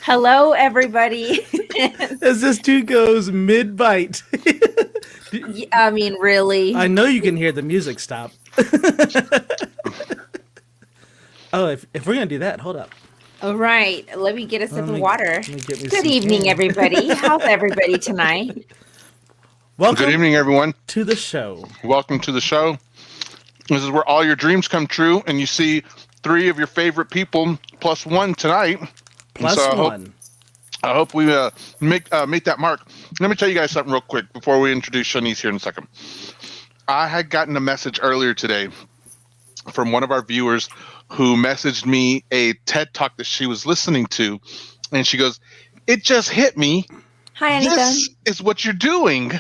Hello, everybody. As this dude goes mid-bite. I mean, really. I know you can hear the music stop. Oh, if we're going to do that, hold up. All right. Let me get a sip of water. Good evening, everybody. How's everybody tonight? Welcome. Good evening, everyone. To the show. Welcome to the show. This is where all your dreams come true, and you see 3 of your favorite people plus 1 tonight. Plus so 1. I hope we make that mark. Let me tell you guys something real quick before we introduce Shanice here in a second. I had gotten a message earlier today from one of our viewers who messaged me a TED Talk that she was listening to, and she goes, "It just hit me. Hi, Anita. This is what you're doing.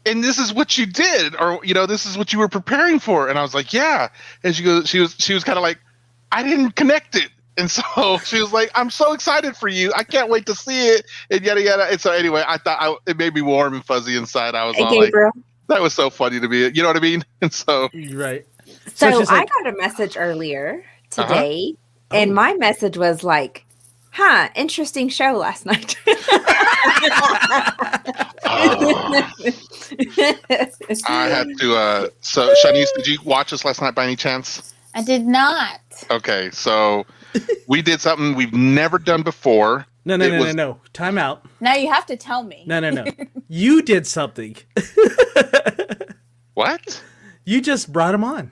And this is what you did, or this is what you were preparing for." And I was like, "Yeah." And she was kind of like, "I didn't connect it." And so she was like, "I'm so excited for you. I can't wait to see it." And yada yada. And so anyway, I thought it made me warm and fuzzy inside. I was all Gabriel. like, "That was so funny to me." You know what I mean? And so right. So she's I like, got a message earlier today, and my message was like, interesting show last night. I had to. So Shanice, did you watch us last night by any chance? I did not. Okay, so we did something we've never done before. No. Time out. Now you have to tell me. No. You did something. What? You just brought him on.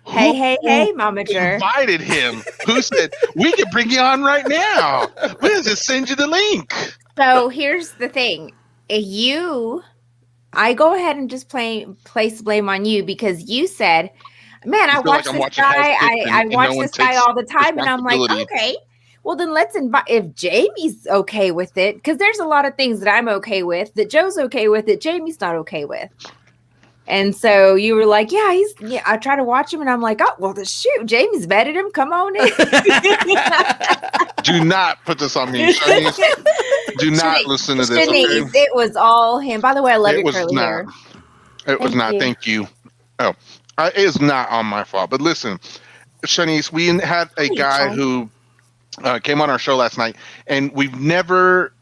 Hey, Momager. Invited him. Who said we can bring you on right now? We'll just send you the link. So here's the thing. I go ahead and just place blame on you because you said, "Man, I watch this guy. I watch this guy all the time," and I'm like, "Okay, well then let's invite if Jamie's okay with it, because there's a lot of things that I'm okay with, that Joe's okay with, that Jamie's not okay with." And so you were like, "Yeah, I try to watch him," and I'm like, "Oh, well, shoot, Jamie's vetted him. Come on in." Do not put this on me, Shanice. Do not listen to this. Shanice, okay? It was all him. By the way, I love your curly hair. It was not. Thank you. Oh, it is not on my fault. But listen, Shanice, we had a guy who came on our show last night, and we've never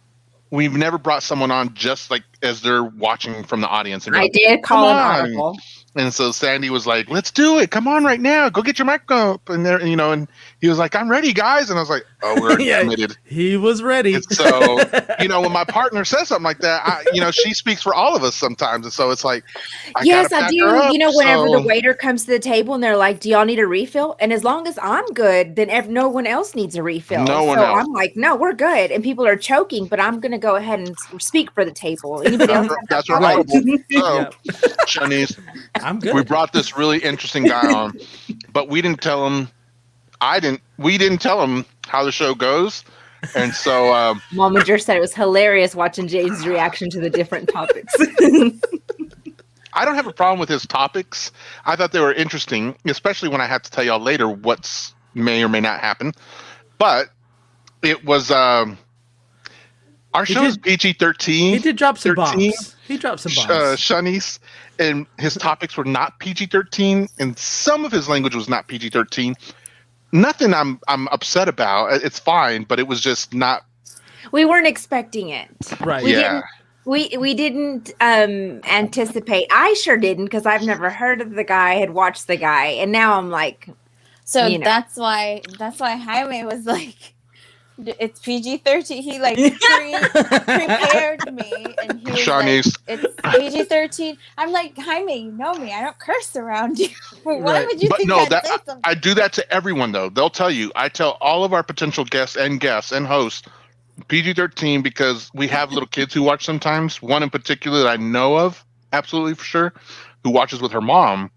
brought someone on just like as they're watching from the audience. And I did call an audible. And so Sandy was like, "Let's do it. Come on right now. Go get your mic up." And there, and he was like, "I'm ready, guys." And I was like, "Oh, we're committed." He was ready. And so, when my partner says something like that, she speaks for all of us sometimes. And so it's like, yes, I do. Whenever the waiter comes to the table and they're like, "Do y'all need a refill?" And as long as I'm good, then no one else needs a refill. No one else. I'm like, "No, we're good." And people are choking, but I'm going to go ahead and speak for the table. Anybody else? That's right. So, Shanice, I'm good. We brought this really interesting guy on, but we didn't tell him. We didn't tell him how the show goes, and so Momager said it was hilarious watching James' reaction to the different topics. I don't have a problem with his topics. I thought they were interesting, especially when I have to tell y'all later what's may or may not happen. But it was our show is PG-13. He did drop some bombs. He dropped some bombs. Shanice, and his topics were not PG-13, and some of his language was not PG-13. Nothing I'm upset about. It's fine, but it was just not. We weren't expecting it. Right. We didn't anticipate. I sure didn't, because I've never heard of the guy, had watched the guy, and now I'm like. So that's why Jaime was like, "It's PG-13. He prepared me, and he was Shanice. like, "It's PG-13." I'm like, "Jaime, you know me. I don't curse around you. Why would you think that? I do that to everyone, though. They'll tell you. I tell all of our potential guests and hosts PG-13 because we have little kids who watch sometimes. One in particular that I know of, absolutely for sure, who watches with her mom,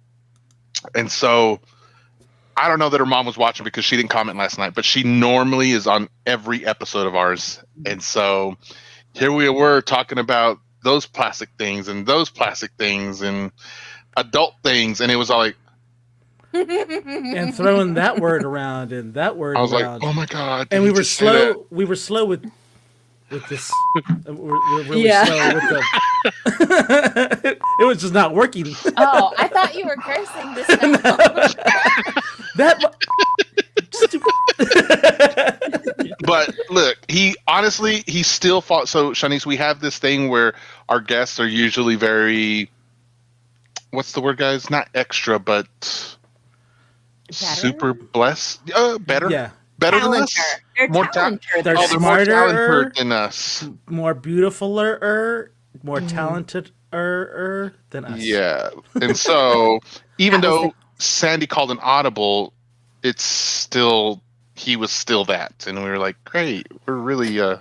and so." I don't know that her mom was watching because she didn't comment last night, but she normally is on every episode of ours. And so here we were talking about those plastic things and adult things. And it was all like. And throwing that word around and that word around. I was like, oh my God. And we were slow with this. We're really slow with the. It was just not working. Oh, I thought you were cursing this time. That But look, he still fought. So, Shanice, we have this thing where our guests are usually very, what's the word, guys? Not extra, but super blessed. Better. Yeah. Better than us. They're more talented. They're smarter more talented than us. More beautifuler, more talented than us. Yeah. And so, even though Sandy called an audible, it's still, he was still that. And we were like, great, we're really on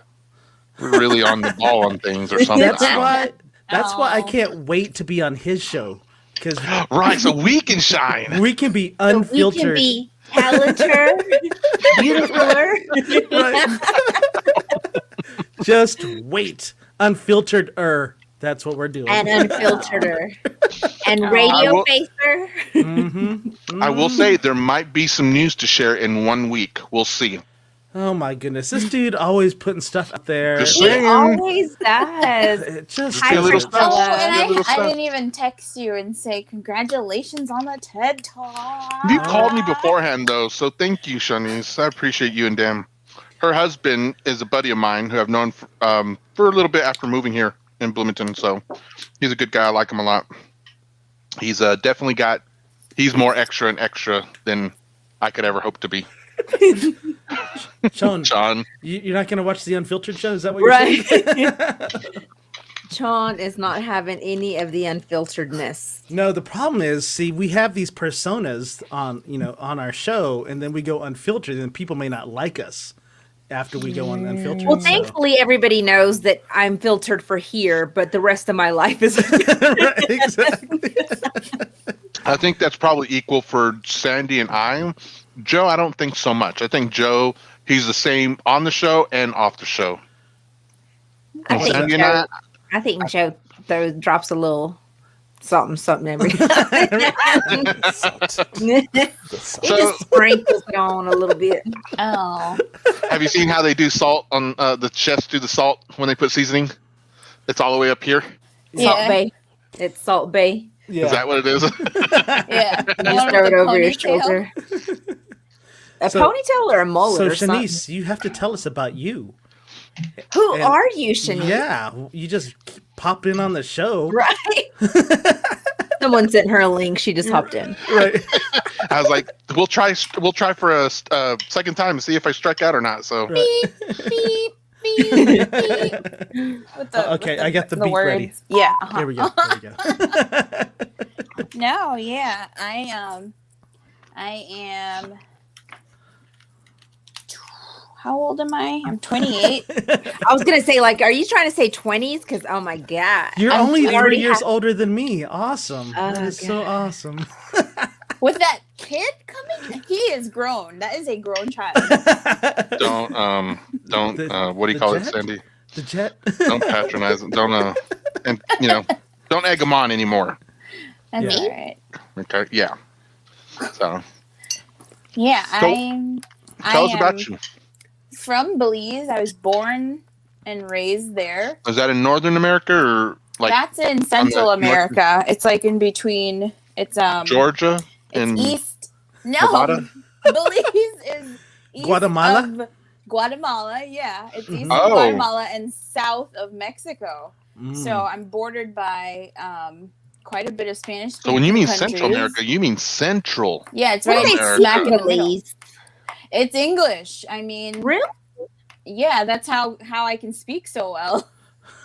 the ball on things or something. That's why I can't wait to be on his show. Right, so we can shine. We can be unfiltered. So we can be talented, beautifuler. Right. Just wait. Unfiltered. That's what we're doing. And unfiltered. And radio facer. I will say there might be some news to share in 1 week. We'll see. Oh my goodness. This dude always putting stuff out there. He always does. It just Hi, little Priscilla. stuff. And I didn't even text you and say congratulations on the TED Talk. You called me beforehand, though, so thank you, Shanice. I appreciate you and Dan. Her husband is a buddy of mine who I've known for a little bit after moving here in Bloomington, so he's a good guy. I like him a lot. He's definitely he's more extra and extra than I could ever hope to be. Sean, you're not going to watch the Unfiltered Show? Is that what you're saying? Sean is not having any of the unfilteredness. No, the problem is, see, we have these personas on our show, and then we go unfiltered, and people may not like us after we go on Unfiltered. Well, thankfully, everybody knows that I'm filtered for here, but the rest of my life is right, exactly. I think that's probably equal for Sandy and I. Joe, I don't think so much. I think Joe, he's the same on the show and off the show. I think Joe drops a little something every time. He just sprinkles it on a little bit. Oh. Have you seen how they do salt on the chefs do the salt when they put seasoning? It's all the way up here. Salt Bay. It's Salt Bay. Yeah. Is that what it is? Yeah. You throw it over your shoulder. A ponytail or a mullet or something? So, Shanice, you have to tell us about you. Who are you, Shanice? Yeah, you just popped in on the show. Right. Someone sent her a link. She just hopped in. Right. I was like, we'll try for a second time to see if I strike out or not. So. Beep, beep, beep, beep. Okay, I got the beat words. ready. Yeah. Here we go. No, yeah. I am. How old am I? I'm 28. I was going to say, are you trying to say 20s? Because, oh my God. You're only 3 years older than me. Awesome. That is so awesome. With that kid coming, he is grown. That is a grown child. Don't, what do you call it, Sandy? The jet? Don't patronize him. Don't, don't egg him on anymore. That's all right. Okay, yeah. So. Yeah, Tell us about you. From Belize. I was born and raised there. Is that in Northern America or That's in Central America. It's in between. It's Georgia and east. No, Nevada? Belize is east Guatemala. Of Guatemala, yeah, it's east of Guatemala and south of Mexico. So I'm bordered by quite a bit of Spanish. So when you mean Central America, you mean Central. Yeah, it's right smack in the middle. It's English. I mean, really? Yeah, that's how I can speak so well.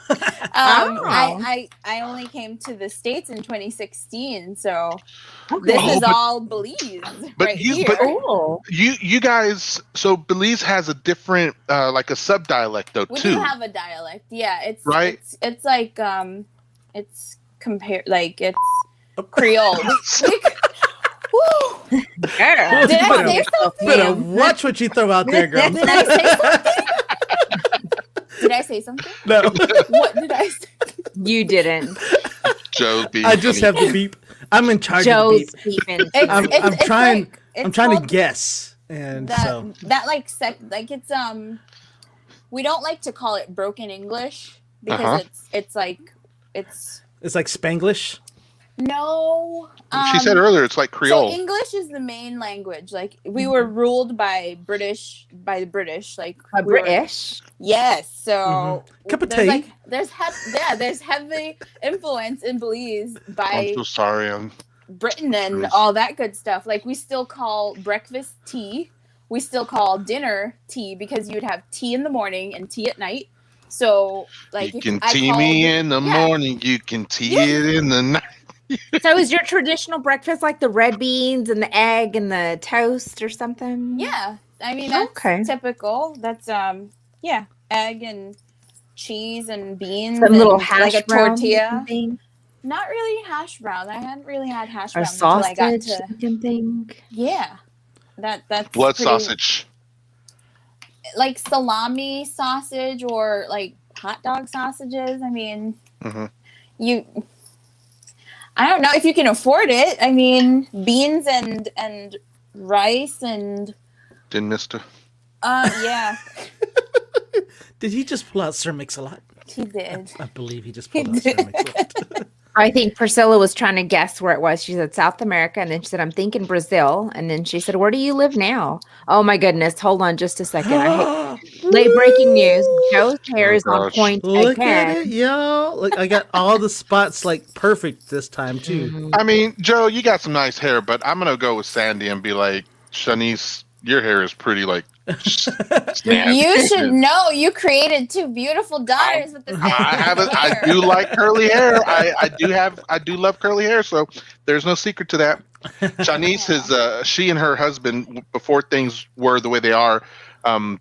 I only came to the States in 2016, so this is all Belize right here. Cool. You guys, so Belize has a different like a sub-dialect though we too. We do have a dialect. Yeah, it's right. It's like it's it's Creole. Woo! Girl. Did I say something? Better watch what you throw out there, girl. Did I say something? Did I say something? No. What did I say? You didn't. Joe's beep. I just have the beep. I'm in charge of the beep. I'm trying to guess, and so that it's we don't like to call it broken English because it's like Spanglish. No. She said earlier it's like Creole. So English is the main language. Like we were ruled by the British. Like British. Yes. So Cup of tea. There's heavy influence in Belize by I'm so sorry. Britain and all that good stuff. Like we still call breakfast tea. We still call dinner tea because you'd have tea in the morning and tea at night. So like you can tea me in the morning, you can tea it in the night. So is your traditional breakfast like the red beans and the egg and the toast or something? Yeah. I mean, that's typical. That's egg and cheese and beans. Some little hash like a tortilla. Thing. Not really hash brown. I hadn't really had hash brown until I got to thing. Yeah. That's blood sausage. Like salami sausage or like hot dog sausages. I mean, I don't know if you can afford it. I mean, beans and rice and. Didn't mister. Yeah. Did he just pull out Sir Mix-a-Lot? He did. I believe he just pulled out Sir Mix-a-Lot. I think Priscilla was trying to guess where it was. She said South America, and then she said, I'm thinking Brazil. And then she said, where do you live now? Oh, my goodness. Hold on just a second. Late breaking news. Joe's hair is on point Look again. at it, yo. Look, I got all the spots like perfect this time, too. I mean, Joe, you got some nice hair, but I'm going to go with Sandy and be like, Shanice, your hair is pretty like you should know you created two beautiful daughters with the same hair. I do like curly hair. I do love curly hair, so there's no secret to that. Shanice is she and her husband, before things were the way they are, I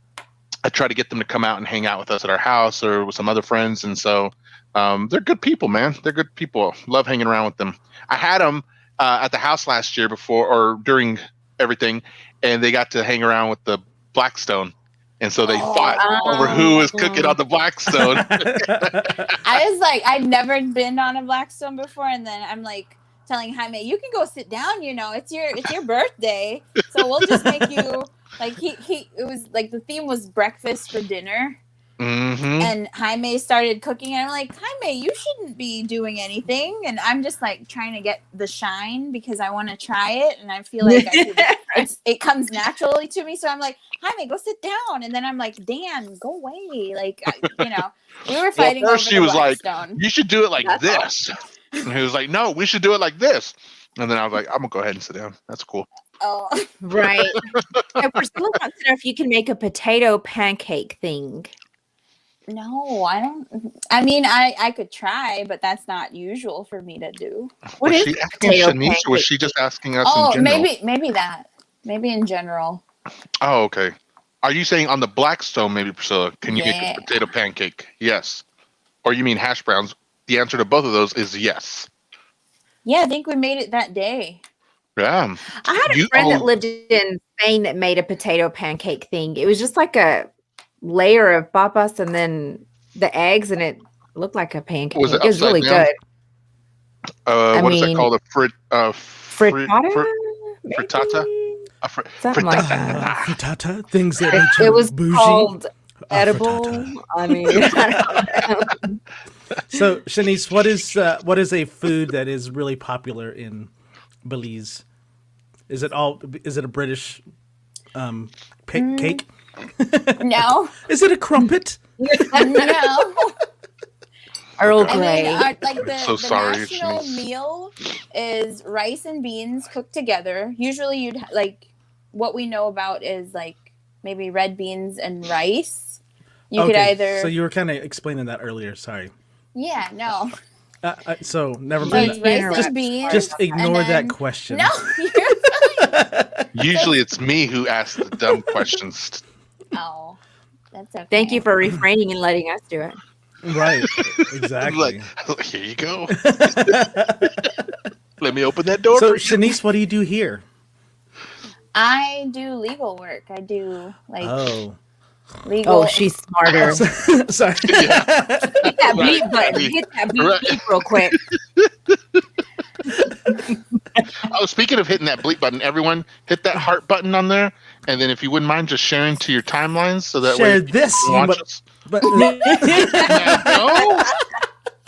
try to get them to come out and hang out with us at our house or with some other friends, and so they're good people, man. They're good people. Love hanging around with them. I had them at the house last year before or during everything, and they got to hang around with the Blackstone, and so they fought over who was cooking on the Blackstone. I was like, I'd never been on a Blackstone before, and then I'm like telling Jaime, you can go sit down, you know, it's your birthday, so we'll just make you like it was like the theme was breakfast for dinner. And Jaime started cooking, and I'm like, Jaime, you shouldn't be doing anything. And I'm just like trying to get the shine because I want to try it, and I feel like it comes naturally to me. So I'm like, Jaime, go sit down. And then I'm like, Dan, go away. Like, you know, we were fighting. Well, first over she was like, Blackstone. you should do it like this. And he was like, no, we should do it like this. And then I was like, I'm gonna go ahead and sit down. That's cool. Oh, right. So Priscilla wants to know if you can make a potato pancake thing. No, I don't. I mean, I could try, but that's not usual for me to do. What was she asking Shanice, or was she just asking us in general? Maybe that. Maybe in general. Oh, okay. Are you saying on the Blackstone, maybe, Priscilla? Can you make a potato pancake? Yes. Or you mean hash browns? The answer to both of those is yes. Yeah, I think we made it that day. Yeah. I had a friend that lived in Spain that made a potato pancake thing. It was just like a layer of papas and then the eggs, and it looked like a pancake. Was it was really good. What is that called? A frittata? Frittata? Something like that. Frittata? Things that it was bougie. Called edible. I mean, So, Shanice, what is a food that is really popular in Belize? Is it a British cake? No. Is it a crumpet? No. Earl Grey. I mean, like the national meal is rice and beans cooked together. Usually you'd like what we know about is like maybe red beans and rice. You could either. So you were kind of explaining that earlier. Sorry. Yeah. No. So never mind. Rice and beans. Just ignore that question. No. Usually it's me who asks the dumb questions. Oh, that's okay. Thank you for refraining and letting us do it. Right. Exactly. Like, here you go. Let me open that door. So, Shanice, what do you do here? I do legal work. I do legal. Oh, she's smarter. Sorry. Yeah. Hit that bleep button. Hit that bleep real quick. Oh, speaking of hitting that bleep button, everyone hit that heart button on there, and then if you wouldn't mind just sharing to your timelines, so that Share way this. watch us. But no.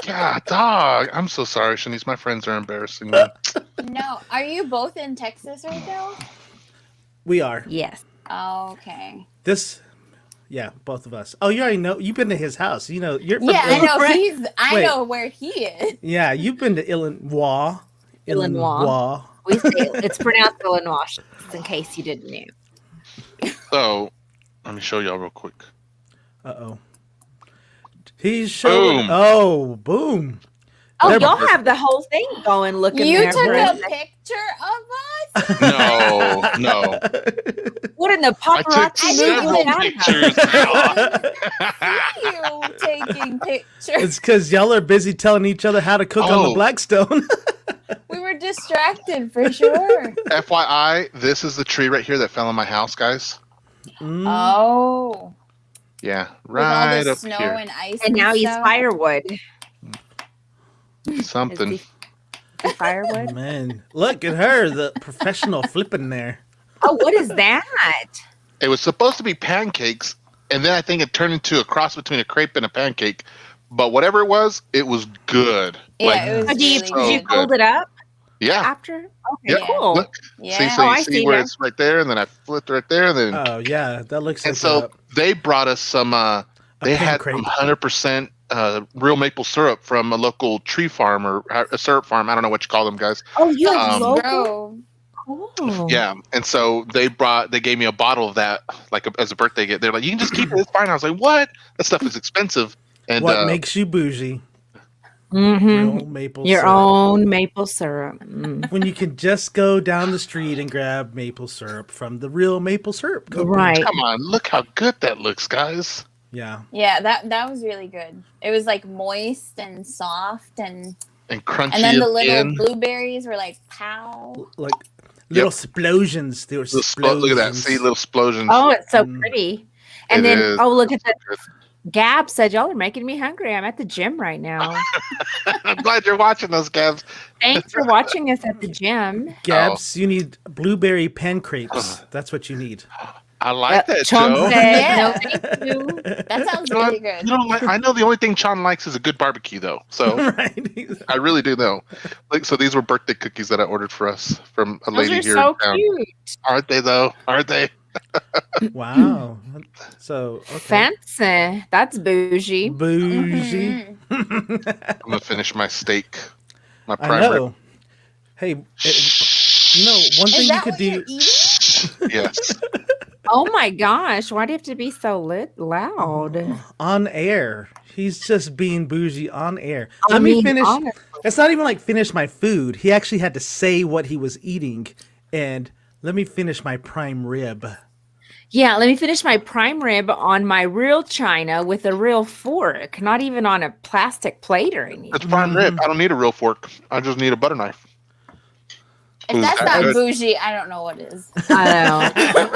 God, dog. I'm so sorry, Shanice. My friends are embarrassing me. No, are you both in Texas right now? We are. Yes. Oh, okay. Yeah, both of us. Oh, you already know. You've been to his house. You know, you're from Yeah, I know Illinois. I know where he is. Yeah, you've been to Illinois. Illinois. We say it's pronounced Illinois, just in case you didn't know. So, let me show y'all real quick. Uh-oh. He's showing. Boom. Oh, boom. Oh, y'all have the whole thing going. Looking. You there took for a us. picture of us? No. What in the I took paparazzi several movie? pictures. You taking pictures. It's because y'all are busy telling each other how to cook on the Blackstone. We were distracted for sure. FYI, this is the tree right here that fell on my house, guys. Oh. Yeah, With right all the up snow here. and ice. And now he's stuff. firewood. Something. Is he firewood? Man, look at her, the professional flipping there. Oh, what is that? It was supposed to be pancakes, and then I think it turned into a cross between a crepe and a pancake. But whatever it was good. Yeah, it was Did really you good. fold it up Yeah. after? Okay, Yep. cool. Look. Yeah. See, so you I see see where now. it's right there, and then I flipped right there, and then. Oh, yeah, that looks And like so they brought us some. They pin had crepe. some 100% real maple syrup from a local tree farm or a syrup farm. I don't know what you call them, guys. Oh, you have local? Bro. Cool. Yeah, and so they gave me a bottle of that, like as a birthday gift. They're like, you can just keep it. It's fine. I was like, what? That stuff is expensive. And what makes you bougie? Mm-hmm. Real maple Your syrup. own maple syrup. Mm. When you can just go down the street and grab maple syrup from the real maple syrup company. Right. come on, look how good that looks, guys. Yeah. Yeah, that was really good. It was like moist and soft and crunchy. and then the little again. blueberries were like pow. Like little explosions. There were Look at that. See, little explosions. Oh, it's so pretty. And It then, is. look at that. Gab said, y'all are making me hungry. I'm at the gym right now. I'm glad you're watching those, Gabs. Thanks for watching us at the gym. Gabs, you need blueberry pancakes. That's what you need. I like that, Chon Joe. said, Yeah. no, thank you. That sounds You know, really good. you know, I know the only thing Chon likes is a good barbecue, though. So Right. I really do know. Like, so these were birthday cookies that I ordered for us from a Those lady are here so in town. cute. Aren't they, though? Aren't they? Wow. So okay. Fancy. That's bougie. Bougie. Mhm. I'm gonna finish my steak, my I prime rib. know. Hey, you know, one thing Is you that could what you're do eating? Yes. Oh my gosh. Why do you have to be so loud? on air. He's just being bougie on air. I Let me mean, finish. honestly. It's not even like finish my food. He actually had to say what he was eating, and let me finish my prime rib. Yeah, let me finish my prime rib on my real china with a real fork, not even on a plastic plate or anything. It's prime rib. I don't need a real fork. I just need a butter knife. If that's that not good? bougie, I don't know what is. I know.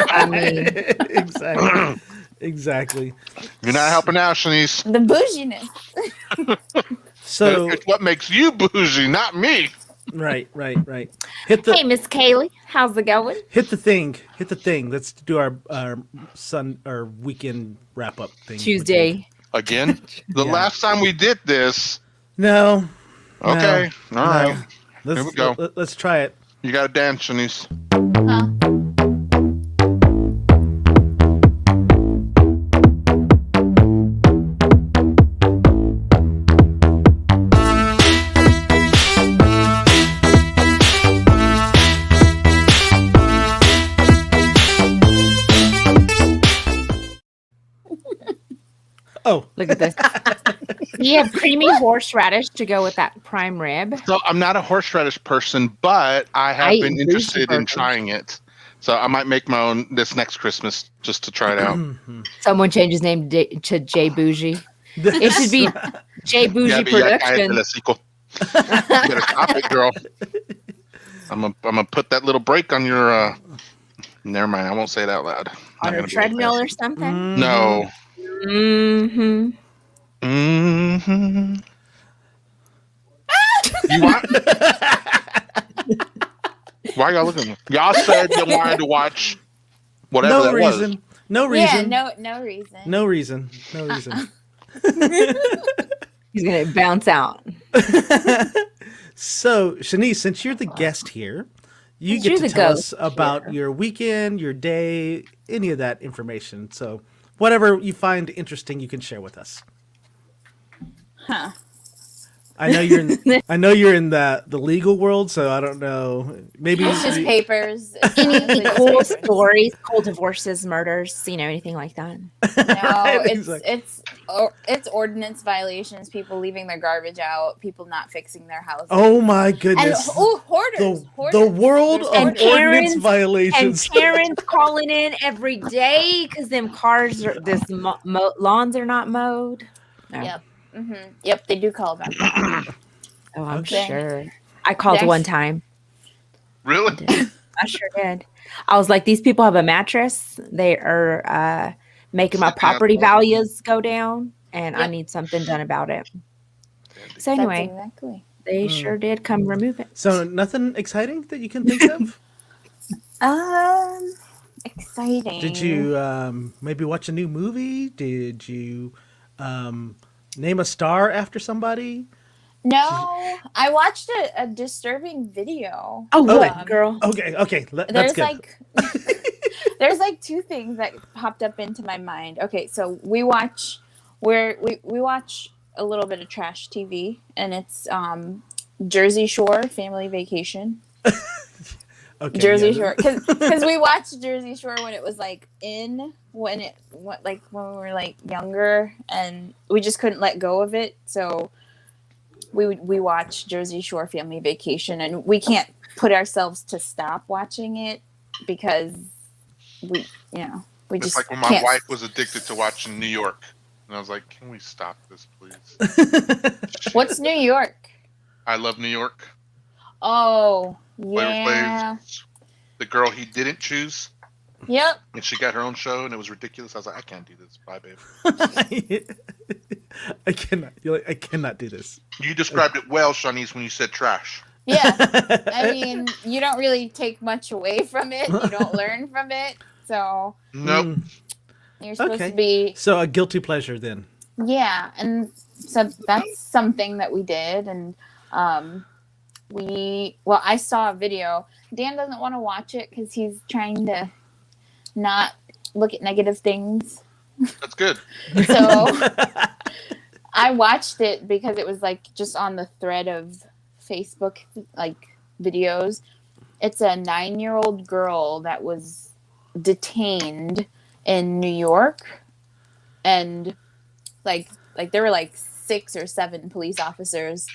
I mean, Exactly. Exactly. You're not helping out, Shanice. The bouginess. So It's what makes you bougie, not me. right. Hit the hey, Miss Kaylee, how's it going? hit the thing. Hit the thing. Let's do our weekend wrap up thing. Tuesday. Again? The Yeah. last time we did this. No. Okay. No. All right. Let's, Here we go. Let's try it. You got to dance, Shanice. Huh? Oh, Look at this. You have creamy horseradish to go with that prime rib. So I'm not a horseradish person, but I have I been eat interested bougie in trying it. So I might make my own this next Christmas just to try it out. Someone change his name to J Bougie. It should be J Bougie Gabby, ya cállate Production. el hocico. You better stop it, girl. I'm gonna put that little break on your. Never mind, I won't say it out loud. On a treadmill or something. No. Mm-hmm. Mm-hmm. You want? Why y'all looking at me? Y'all said you wanted to watch whatever No that reason. was. No reason. Yeah, no reason. No reason. No reason. He's gonna bounce out. So, Shanice, since you're the guest here, you Since get you're to the tell us ghost about here. your weekend, your day, any of that information. So, whatever you find interesting, you can share with us. Huh. I know you're in the legal world, so I don't know. Maybe It's just papers. It's Any honestly just cool papers. stories, cool divorces, murders, anything like that? No, Exactly. it's ordinance violations, people leaving their garbage out, people not fixing their houses. Oh my And goodness. hoarders. The world There's of hoarders. ordinance violations. And Karen's calling in every day because them lawns are not mowed. No. Yep. Yep, they do call about that. Oh, I'm Okay. sure. I called one time. Really? I sure did. I was like, these people have a mattress. They are making my property values go down, and I need something done about it. So anyway, exactly. they sure did come remove it. So nothing exciting that you can think of? Exciting. Did you maybe watch a new movie? Did you name a star after somebody? No, I watched a disturbing video. Oh, what, girl? Okay, that's there's good. There's like two things that popped up into my mind. Okay, so we watch a little bit of trash TV, and it's Jersey Shore Family Vacation. Okay, Jersey Shore, because we watched Jersey Shore when it was like when we were like younger, and we just couldn't let go of it. So we watch Jersey Shore Family Vacation, and we can't put ourselves to stop watching it because we It's just like when my can't. wife was addicted to watching New York, and I was like, "Can we stop this, please?" What's New York? I Love New York. Oh, Flavor yeah. Flav's the girl he didn't choose. Yep. And she got her own show, and it was ridiculous. I was like, I can't do this. Bye, babe. I cannot. You're like, I cannot do this. You described it well, Shanice, when you said trash. Yeah. I mean, you don't really take much away from it. You don't learn from it. So Nope. you're supposed to be. So a guilty pleasure then. Yeah, and so that's something that we did, and I saw a video. Dan doesn't want to watch it because he's trying to not look at negative things. That's good. So I watched it because it was like just on the thread of Facebook like videos. It's a 9-year-old girl that was detained in New York, and like there were like 6 or 7 police officers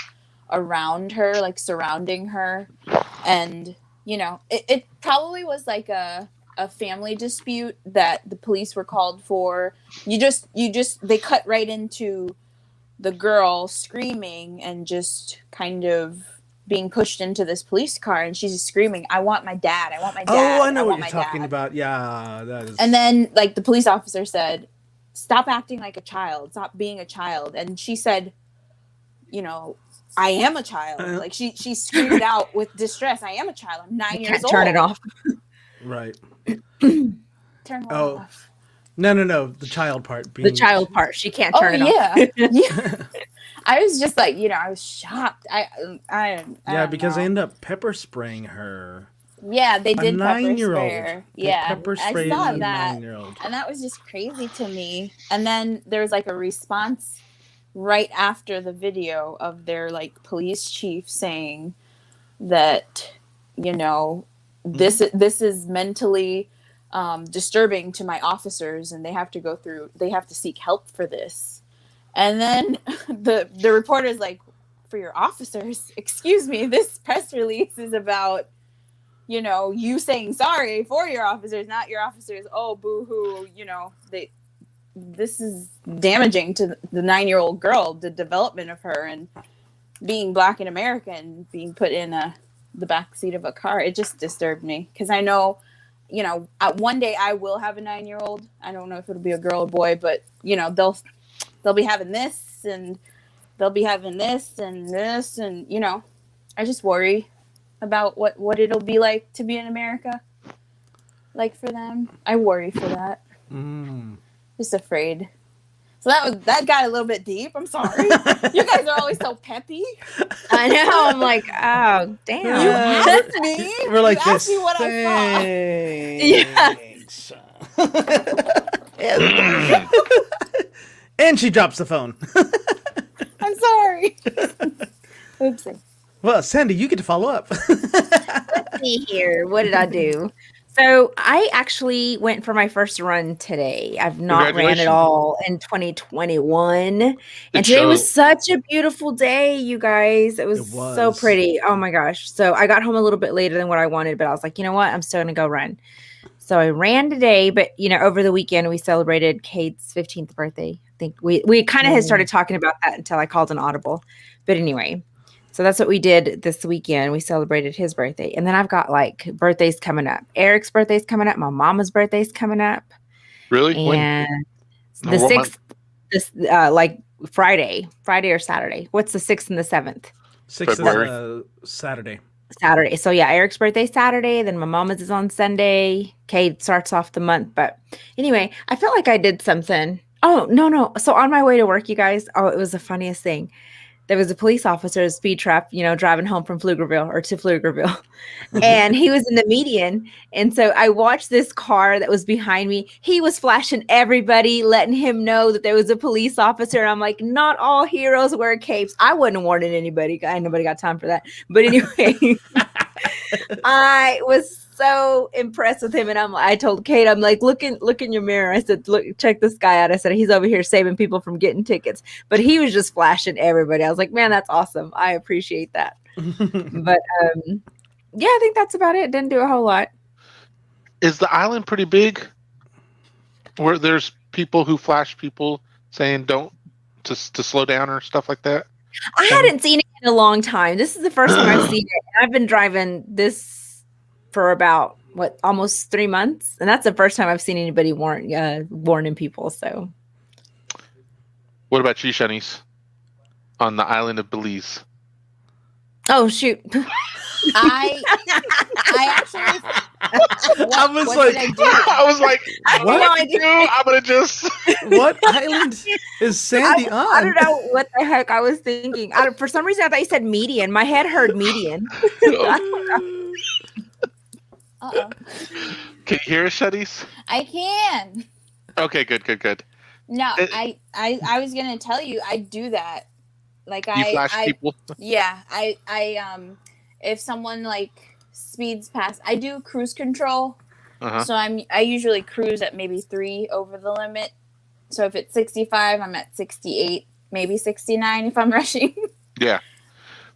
around her, like surrounding her, and it probably was like a family dispute that the police were called for. They cut right into the girl screaming and just kind of being pushed into this police car, and she's screaming, "I want my dad! I want my dad!" Oh, I know what you're talking about. Yeah, that is. And then like the police officer said, "Stop acting like a child. Stop being a child." And she said, "I am a child." Like she screamed out with distress, "I am a child. I'm 9 years old." Turn it off. Right. Turn it off. No. The child part. The child part. She can't turn it off. Yeah. I was just like, I was shocked. I because know. they end up pepper spraying her. Yeah, they did a pepper 9-year-old. spray her. Yeah, pepper sprayed I saw a that, 9-year-old. and that was just crazy to me. And then there was like a response right after the video of their like police chief saying that this is mentally disturbing to my officers, and they have to seek help for this. And then the reporter's like, "For your officers, excuse me, this press release is about you saying sorry for your officers, not your officers. Oh, boo-hoo, this is damaging to the 9-year-old girl, the development of her, and being Black in America and being put in the back seat of a car." It just disturbed me because I know, one day I will have a 9-year-old. I don't know if it'll be a girl or boy, but they'll be having this, and they'll be having this and this, and I just worry about what it'll be like to be in America, like for them. I worry for that. Just afraid. So that got a little bit deep. I'm sorry. You guys are always so peppy. I know. I'm like, oh, damn. You asked me. We're like you this. asked me what Thanks. And she drops the phone. I'm sorry. Oopsie. Well, Sandy, you get to follow up. Let's see here. What did I do? So I actually went for my first run today. I've not ran at all in 2021. And today was such a beautiful day, you guys. It was so pretty. Oh my gosh. So I got home a little bit later than what I wanted, but I was like, you know what? I'm still going to go run. So I ran today, but over the weekend we celebrated Kate's 15th birthday. I think we kind of had started talking about that until I called an audible. But anyway, so that's what we did this weekend. We celebrated his birthday. And then I've got like birthdays coming up. Eric's birthday's coming up. My mama's birthday's coming up. Really? And the 6th, like Friday or Saturday. What's the 6th and the 7th? 6th is Saturday. Saturday. So yeah, Eric's birthday Saturday. Then my mama's is on Sunday. Kate starts off the month. But anyway, I felt like I did something. Oh, no. So on my way to work, you guys, it was the funniest thing. There was a police officer, a speed trap, driving home from Pflugerville. And he was in the median. And so I watched this car that was behind me. He was flashing everybody, letting him know that there was a police officer. And I'm like, not all heroes wear capes. I wasn't warning anybody. Nobody got time for that. But anyway, I was so impressed with him. And I told Kate, I'm like, look in your mirror. I said, look, check this guy out. I said, he's over here saving people from getting tickets. But he was just flashing everybody. I was like, man, that's awesome. I appreciate that. But yeah, I think that's about it. Didn't do a whole lot. Is the island pretty big? Where there's people who flash people saying don't to slow down or stuff like that? I hadn't seen it in a long time. This is the first time I've seen it. And I've been driving this for about almost 3 months, and that's the first time I've seen anybody warning people. So, what about you, Shanice, on the island of Belize? Oh shoot! I actually. I was like, what do I do? I'm gonna just. What island is Sandy on? I don't know what the heck I was thinking. For some reason, I thought you said median. My head heard median. Uh-oh. Can you hear us, Shanice? I can. Okay, good. No, I was gonna tell you I do that. Like you flash people? Yeah, I if someone like speeds past, I do cruise control. So I usually cruise at maybe 3 over the limit. So if it's 65, I'm at 68, maybe 69 if I'm rushing. Yeah,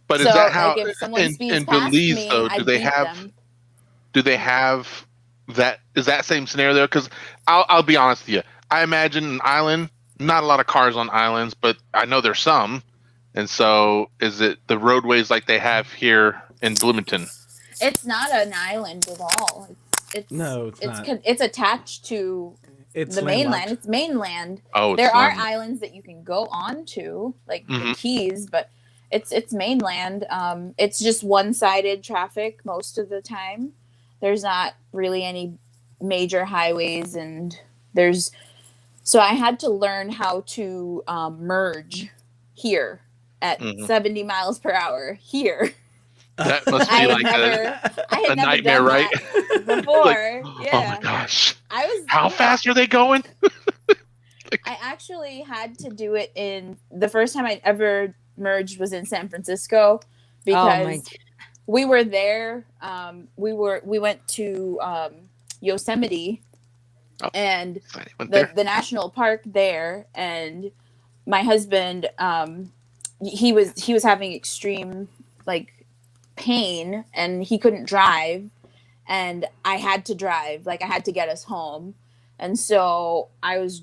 but is that how like if someone speeds in past Belize me, though? Do they have that? Is that same scenario there? Because I'll be honest with you. I imagine an island, not a lot of cars on islands, but I know there's some. And so, is it the roadways like they have here in Bloomington? It's not an island at all. It's not. It's attached to the mainland. It's mainland. Oh, there are islands that you can go on to, like the Keys, but it's mainland. It's just one-sided traffic most of the time. There's not really any major highways, and so I had to learn how to merge here at 70 miles per hour here. That must be a nightmare, right? Before, yeah. Oh my gosh! How fast fast are they going? I actually had to do it the first time I ever merged was in San Francisco because we were there. We went to Yosemite and the national park there, and my husband he was having extreme pain and he couldn't drive, and I had to drive. I had to get us home, and so I was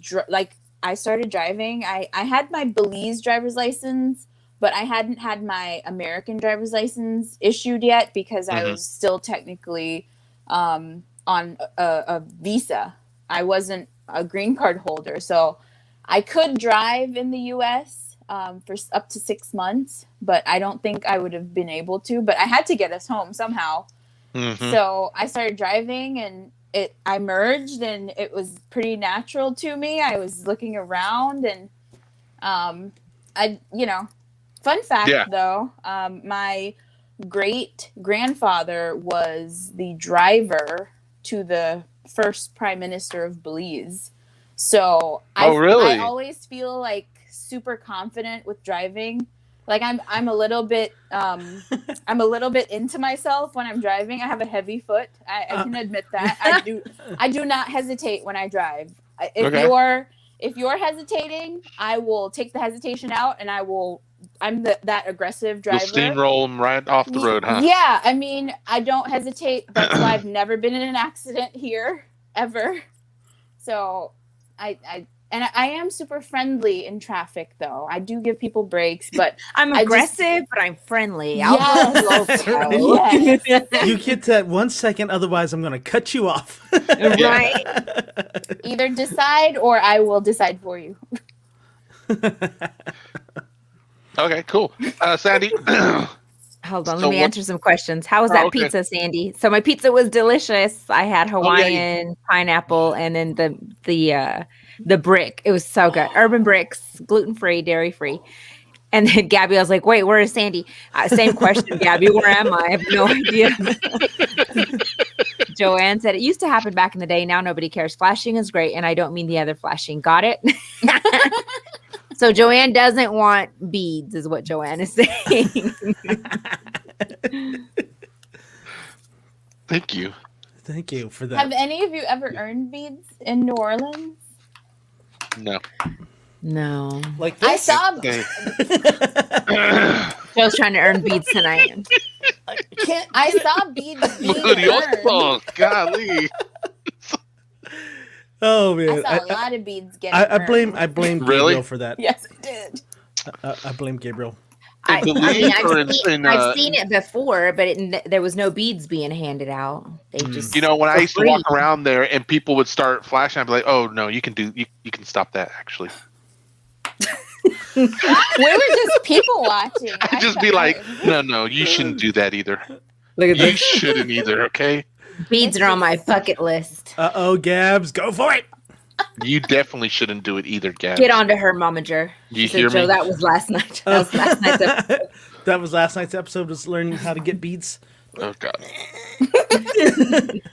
I started driving. I had my Belize driver's license, but I hadn't had my American driver's license issued yet because I was still technically on a visa. I wasn't a green card holder, so I could drive in the U.S. For up to 6 months, but I don't think I would have been able to. But I had to get us home somehow. So I started driving, and I merged and it was pretty natural to me. I was looking around and fun fact though, my great grandfather was the driver to the first prime minister of Belize. So I always feel like super confident with driving. Like I'm a little bit into myself when I'm driving. I have a heavy foot. I can admit that. I do not hesitate when I drive. If you're hesitating, I will take the hesitation out and I'm that aggressive driver. You'll steamroll them right off the road, huh? Yeah, I mean, I don't hesitate. That's why I've never been in an accident here ever. So I am super friendly in traffic, though. I do give people breaks, but I'm aggressive, but I'm friendly. Yes. Yes. You get that 1 second, otherwise I'm going to cut you off. Right. Either decide, or I will decide for you. Okay, cool. Sandy. Hold on, let me answer some questions. How was that pizza, Sandy? So my pizza was delicious. I had Hawaiian, pineapple, and then the brick. It was so good. Urban Bricks, gluten-free, dairy-free. And then Gabby, I was like, wait, where is Sandy? Same question, Gabby. Where am I? I have no idea. Joanne said, it used to happen back in the day. Now nobody cares. Flashing is great, and I don't mean the other flashing. Got it? So Joanne doesn't want beads, is what Joanne is saying. Thank you. Thank you for that. Have any of you ever earned beads in New Orleans? No. Like this? I saw. Joe's trying to earn beads tonight. I saw beads being earned. Golly. Oh man, I saw a lot of beads getting earned. I blame Gabriel for that. Yes, I did. I blame Gabriel. I've seen it before, but there was no beads being handed out. They just, when I used to walk around there and people would start flashing, I'd be like, "Oh no, you can stop that." Actually, we were just people watching. I'd just be like, "No, you shouldn't do that either. Look at You this. shouldn't either." Okay. Beads are on my bucket list. Gabs, go for it. You definitely shouldn't do it either, Gabs. Get onto her, Momager. You hear me? Joe, that was last night. That was last night's episode. That was last night's episode, was learning how to get beads. Oh God.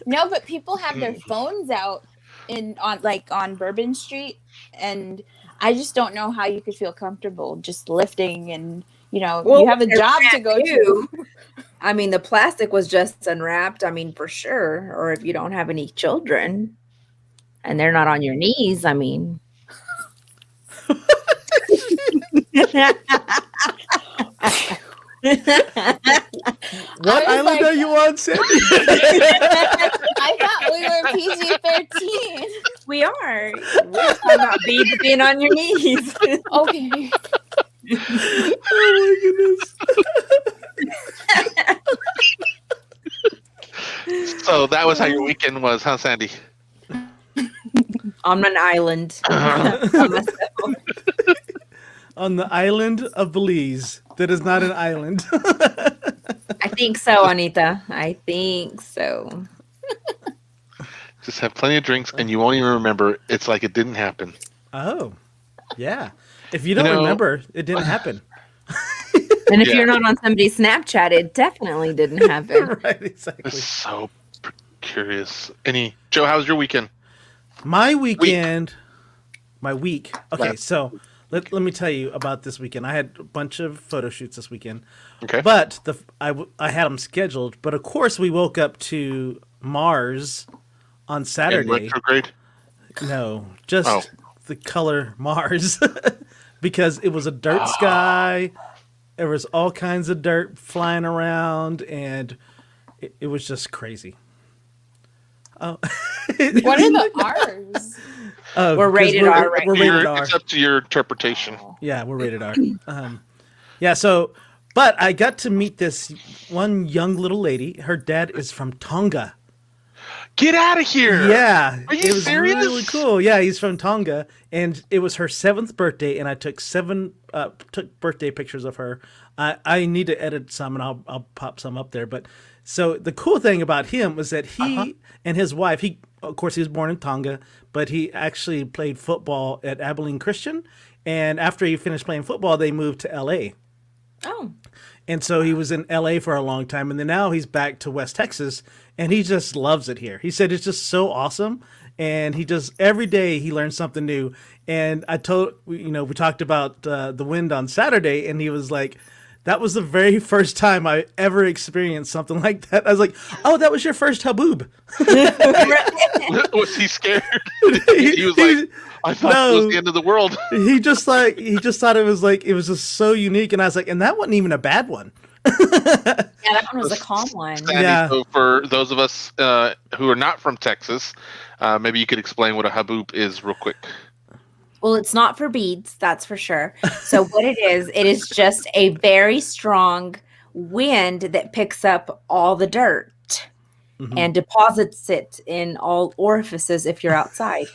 No, but people have their phones out on Bourbon Street, and I just don't know how you could feel comfortable just lifting and you have a job to go to. I mean, the plastic was just unwrapped. I mean, for sure. Or if you don't have any children and they're not on your knees, I mean. What island are you on, Sandy? I thought we were PG-13. We are. We're talking about beads being on your knees. Okay. Oh my goodness. So that was how your weekend was, huh, Sandy? On an island. On the island of Belize. That is not an island. I think so, Anita. I think so. Just have plenty of drinks and you won't even remember. It's like it didn't happen. Oh, yeah. If you don't remember, it didn't happen. And if you're not on somebody's Snapchat, it definitely didn't happen. Right, exactly. It's so curious. Joe, how was your weekend? My week. Okay, so let me tell you about this weekend. I had a bunch of photo shoots this weekend. Okay. But I had them scheduled. But of course, we woke up to Mars on Saturday. In retrograde? No, just the color Mars. Because it was a dirt sky. There was all kinds of dirt flying around, and it was just crazy. Oh. What are the R's? We're rated R, right? We're rated R. It's up to your interpretation. Yeah, we're rated R. But I got to meet this one young little lady. Her dad is from Tonga. Get out of here! Yeah, are you serious? Really cool. Yeah, he's from Tonga, and it was her 7th birthday, and I took took birthday pictures of her. I need to edit some, and I'll pop some up there. But so the cool thing about him was that he and his wife, of course he was born in Tonga, but he actually played football at Abilene Christian, and after he finished playing football, they moved to L.A. Oh. And so he was in LA for a long time, and then now he's back to West Texas, and he just loves it here. He said it's just so awesome, and he just every day he learns something new. And we talked about the wind on Saturday, and he was like, that was the very first time I ever experienced something like that. I was like, oh, that was your first haboob. Was he scared? He was like, I thought it was the end of the world. He just thought it was just so unique, and I was like, and that wasn't even a bad one. Yeah, that one was a calm one. Sandy, yeah. So for those of us who are not from Texas, maybe you could explain what a haboob is real quick. Well, it's not for beads, that's for sure. So what it is just a very strong wind that picks up all the dirt and deposits it in all orifices if you're outside.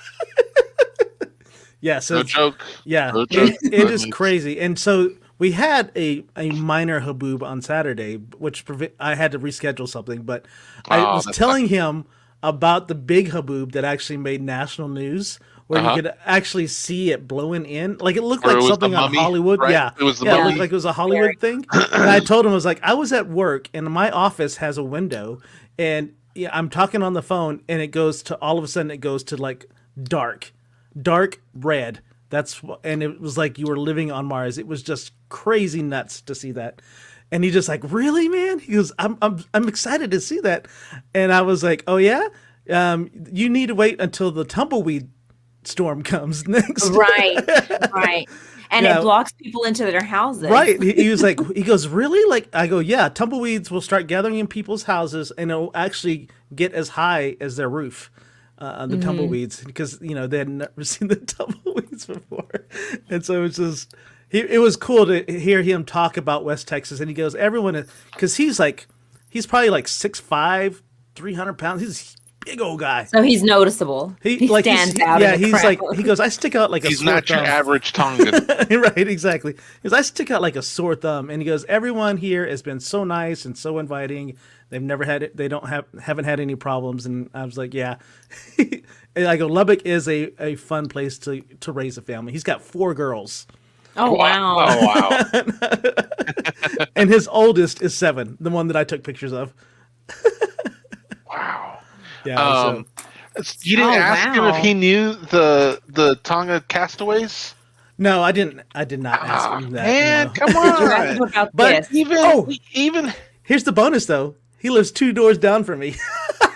Yeah, so no joke. Yeah, no joke. It is crazy. And so we had a minor haboob on Saturday, which I had to reschedule something, but I was telling him about the big haboob that actually made national news, where you could actually see it blowing in. Like it looked like something on Hollywood. Right? Yeah. It was the It mummy. looked like it was a Hollywood thing. And I told him, I was like, I was at work and my office has a window, and I'm talking on the phone, and it goes to, all of a sudden it goes to like dark red. And it was like you were living on Mars. It was just crazy nuts to see that. And he just like, really, man? He goes, I'm excited to see that. And I was like, oh yeah? You need to wait until the tumbleweed storm comes next. Right. And it blocks people into their houses. Right. He was like, he goes, really? Like, I go, yeah, tumbleweeds will start gathering in people's houses, and it'll actually get as high as their roof. The tumbleweeds, because they had never seen the tumbleweeds before, and so it was cool to hear him talk about West Texas. And he goes, everyone, because he's probably like 6'5", 300 pounds. He's a big old guy, so he's noticeable. He stands out. Yeah, in the he's crowd. like, he goes, I stick out like he's not your average Tongan. Right, exactly. Because I stick out like a sore thumb, and he goes, everyone here has been so nice and so inviting. They've never had it. They haven't had any problems. And I was like, yeah. And I go, Lubbock is a fun place to raise a family. He's got 4 girls. Oh, wow. Oh, wow. And his oldest is 7, the one that I took pictures of. Wow. Yeah. You didn't ask him if he knew the Tonga castaways? No, I didn't. I did not ask him that. Man, no. come on. But even here's the bonus though. He lives 2 doors down from me.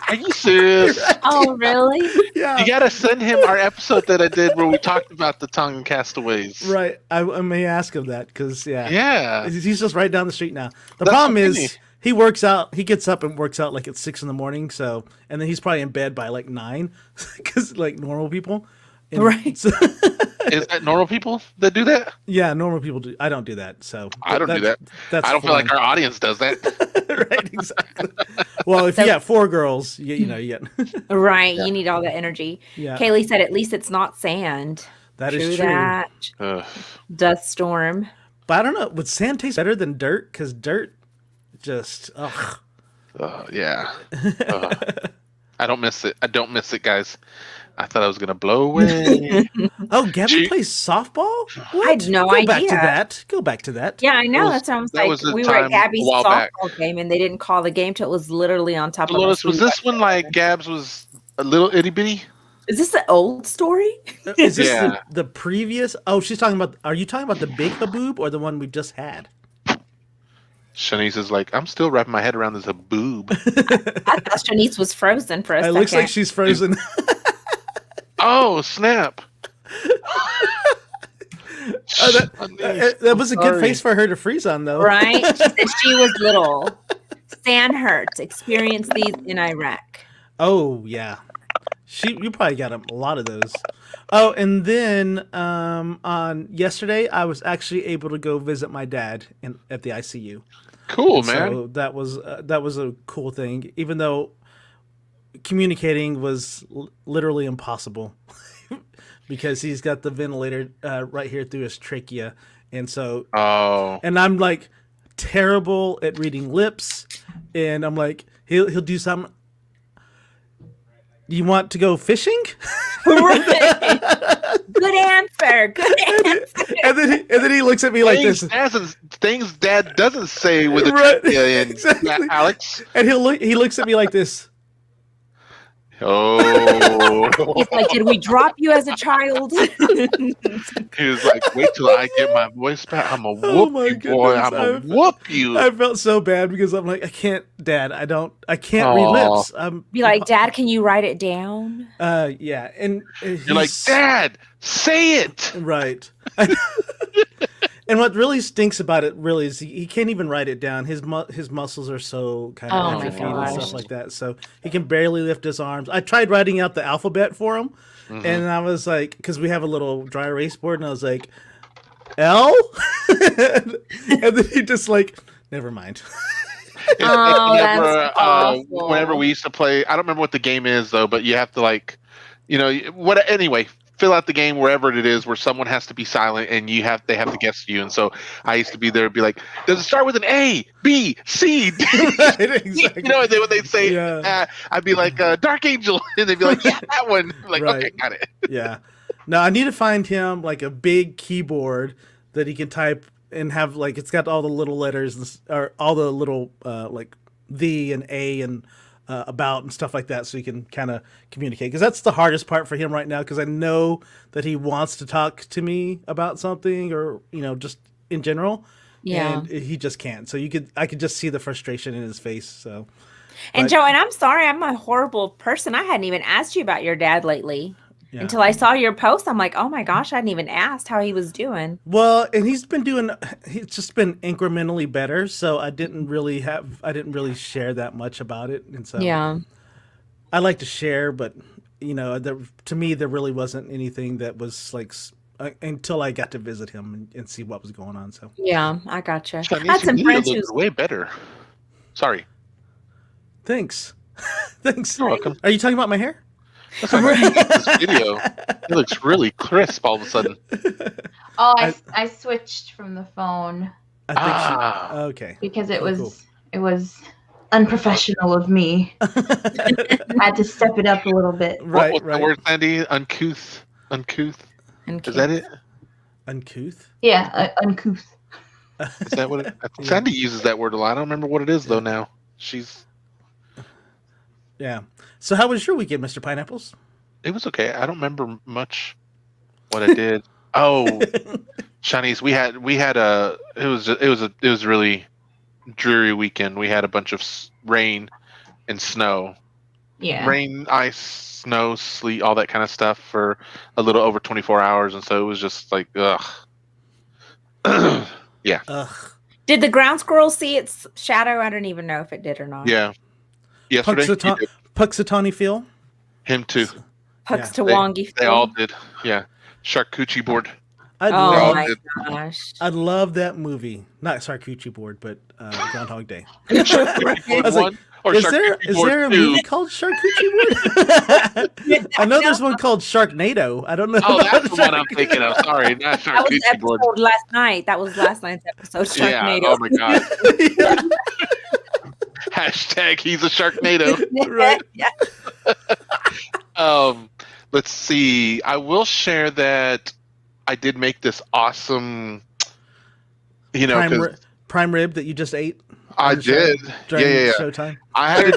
Are you serious? Right. Oh, really? Yeah. You gotta send him our episode that I did where we talked about the Tongan castaways. Right. I may ask him that because Yeah. he's just right down the street now. The problem is he works out. He gets up and works out like at 6 a.m. So, and then he's probably in bed by like 9, because like normal people. And right. So, is that normal people that do that? Yeah, normal people do. I don't do that. So I don't do that. That's I don't feel like our audience does that. Right, exactly. Well, if you got 4 girls, you get right. Yeah. You need all that energy. Yeah. Kaylee said, at least it's not sand. That is true. That. Dust storm. But I don't know. Would sand taste better than dirt? Because dirt just yeah. I don't miss it. Guys. I thought I was gonna blow away. Oh, Gabby plays softball? What? I had no idea. Go back to that. Yeah, I know. That's what I was like. We were at Gabby's softball game, and they didn't call the game till it was literally on top of us. Was this when like Gabs was a little itty bitty? Is this an old story? Is this the previous? Oh, she's talking about. Are you talking about the big haboob or the one we just had? Shanice is like, I'm still wrapping my head around this haboob. I thought Shanice was frozen for a second. It looks like she's frozen. Oh, snap. That was a good face for her to freeze on, though. Right? She said she was little. Sand hurt. Experienced these in Iraq. Oh, yeah. You probably got a lot of those. Oh, and then on yesterday, I was actually able to go visit my dad at the ICU. Cool, man. So that was a cool thing, even though communicating was literally impossible because he's got the ventilator right here through his trachea, and so and I'm like terrible at reading lips, and I'm like he'll do something. You want to go fishing? Good answer. And then he looks at me like this. Things Dad doesn't say with a trachea in, exactly. Alex. And he looks at me like this. Oh. He's like, did we drop you as a child? He was like, wait till I get my voice back. I'm going to whoop you, boy. I'm going to whoop you. I felt so bad because I'm like, I can't, Dad. I can't read lips. Be like, Dad, can you write it down? Yeah. And you're like, Dad, say it. Right. And what really stinks about it really is he can't even write it down. His muscles are so kind of atrophied and stuff like that. So he can barely lift his arms. I tried writing out the alphabet for him, and I was like, because we have a little dry erase board, and I was like, L? And then he just like, never mind. Whenever we used to play, I don't remember what the game is though, but you have to like, anyway, fill out the game wherever it is where someone has to be silent and they have to guess you. And so I used to be there and be like, does it start with an A, B, C? Right, exactly. When they'd say, I'd be like, Dark Angel. And they'd be like, yeah, that one. I'm like, right. Okay, got it. Yeah. No, I need to find him like a big keyboard that he can type and have like, it's got all the little letters or all the little like the and A and about and stuff like that, so you can kind of communicate, because that's the hardest part for him right now, because I know that he wants to talk to me about something or just in general, and he just can't. So I could just see the frustration in his face. So and Joe, and I'm sorry, I'm a horrible person. I hadn't even asked you about your dad lately. Until I saw your post. I'm like, oh my gosh, I hadn't even asked how he was doing. Well, and he's just been incrementally better. So I didn't really share that much about it. And so I like to share, but to me, there really wasn't anything that was like, until I got to visit him and see what was going on. So yeah, I gotcha. Shanice, I had some friends who's way better. Sorry. Thanks. Thanks. You're welcome. Are you talking about my hair? That's right. This video, it looks really crisp all of a sudden. Oh, I switched from the phone. I think okay. Because it was unprofessional of me. I had to step it up a little bit. Right. What's the word, Sandy? Uncouth. Is that it? Uncouth? Yeah, uncouth. Is that what Sandy uses that word a lot. I don't remember what it is though now. Yeah. So how was your weekend, Mr. Pineapples? It was okay. I don't remember much what I did. Oh, Shanice, we had it was a really dreary weekend. We had a bunch of rain and snow. Yeah. Rain, ice, snow, sleet, all that kind of stuff for a little over 24 hours, and so it was just like ugh. Yeah. Ugh. Did the ground squirrel see its shadow? I don't even know if it did or not. Yeah. Yesterday, Puxatawny Phil? Him too. Puxtawangi Phil. They all did. Yeah. Charcuterie board. Oh my gosh. I love that movie. Not Charcuterie Board, but Groundhog Day. Is there a movie called Charcuterie Board? I know there's one called Sharknado. I don't know. Oh, that's the one I'm thinking of. Sorry, not Charcuterie Board. That was last night. That was last night's episode. Sharknado. Yeah. Oh my god. Hashtag he's a Sharknado. Right. Yeah. Let's see. I will share that I did make this awesome, prime rib that you just ate. I did. Yeah. Showtime. I had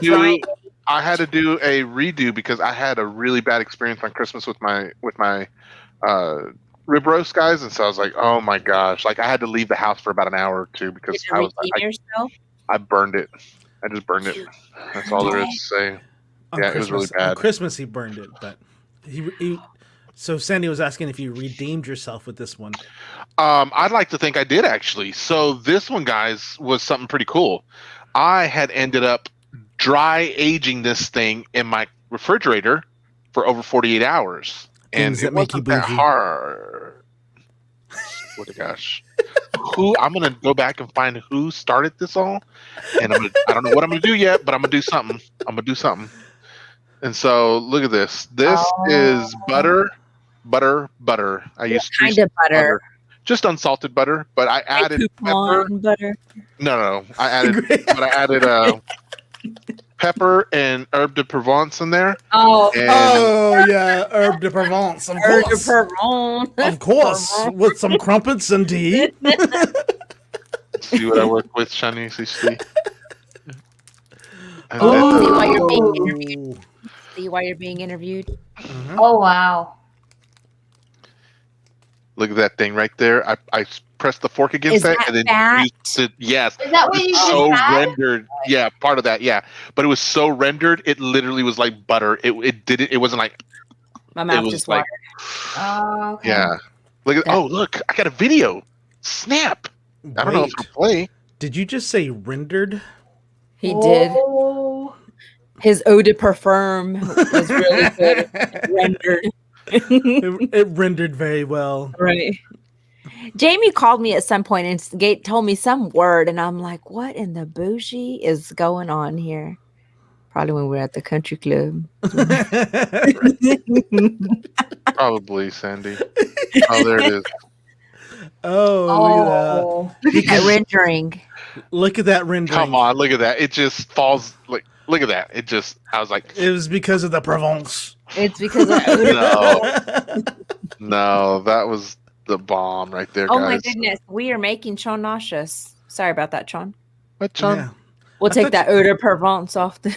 to do a redo because I had a really bad experience on Christmas with my rib roast guys, and so I was like, oh my gosh! Like I had to leave the house for about an hour or two because I was I burned it. I just burned it. That's all there is to say. It was really bad. On Christmas he burned it, but so Sandy was asking if you redeemed yourself with this one. I'd like to think I did actually. So this one, guys, was something pretty cool. I had ended up dry aging this thing in my refrigerator for over 48 hours. Things and that make you bougie. That hard. What a gosh. I'm gonna go back and find who started this all, and I don't know what I'm gonna do yet, but I'm gonna do something. And so look at this. This is butter. I used kind of butter. Just unsalted butter, but I added pepper. Butter. No, I added pepper and herb de Provence in there. Yeah, herb de Provence, of course, with some crumpets and tea. See what I work with, Shanice. You see. See why you're being interviewed. Mm-hmm. Oh wow. Look at that thing right there. I pressed the fork against that and then used it. Yes. Is that what you so rendered? Yeah, part of that. Yeah, but it was so rendered. It literally was like butter. It wasn't like. My mouth just watered. Okay. Yeah. Look at. Look! I got a video. Snap. I don't know if it'll play. Did you just say rendered? He did. His eau de parfum was really good. Rendered. It rendered very well. Right. Jamie called me at some point and told me some word, and I'm like, what in the bougie is going on here? Probably when we were at the country club. Probably, Sandy. Oh, there it is. Oh, look at that rendering. Look at that rendering. Come on, look at that. It just falls like. Look at that. I was like. It was because of the Provence. It's because of No, that was the bomb right there, guys. Oh my goodness. We are making Sean nauseous. Sorry about that, Sean. What, Sean? Yeah. We'll take that eau de Provence off the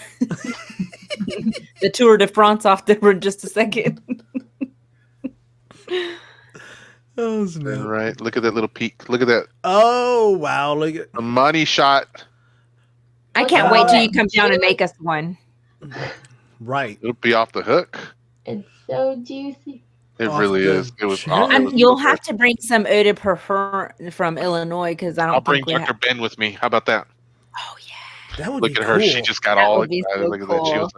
Tour de France off there for just a second. Oh, snap. Right. Look at that little peak. Look at that. Oh, wow. Look at the money shot. I can't wait till you come down and make us one. Right. It'll be off the hook. It's so juicy. It really is. It was. You'll have to bring some eau de parfum from Illinois because I don't. I'll bring Dr. Ben with me. How about that? Oh yeah. That would look be at her. Cool. She just got all excited. So look at that. She was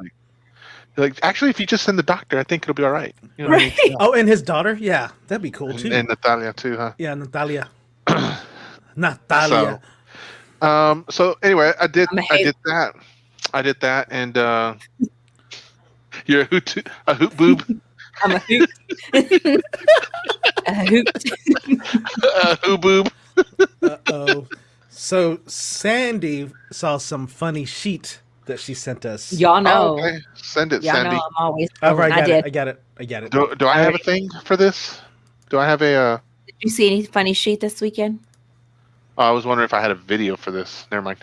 like, actually, if you just send the doctor, I think it'll be all right. You know right. I mean? Oh, and his daughter. Yeah, that'd be cool too. And Natalia too, huh? Yeah, Natalia. Natalia. So anyway, I did that, and you're a hoot boob. I'm a hoot. A hoot. A hoot boob. Uh-oh. So Sandy saw some funny sheet that she sent us. Y'all know. Okay. Send it, Y'all Sandy. know I'm always. All right, I got it. Do I have a thing for this? Do I have a? Did you see any funny sheet this weekend? I was wondering if I had a video for this. Never mind.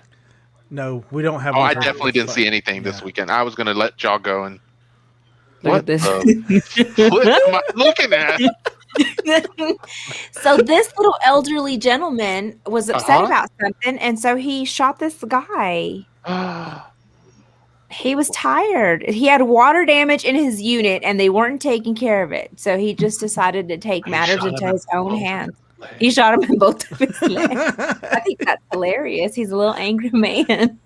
No, we don't have. I definitely didn't see anything this weekend. I was going to let y'all go and. Look at this. What am I looking at? So this little elderly gentleman was upset about something, and so he shot this guy. He was tired. He had water damage in his unit, and they weren't taking care of it. So he just decided to take matters into his own hands. He shot him in both of his legs. I think that's hilarious. He's a little angry man.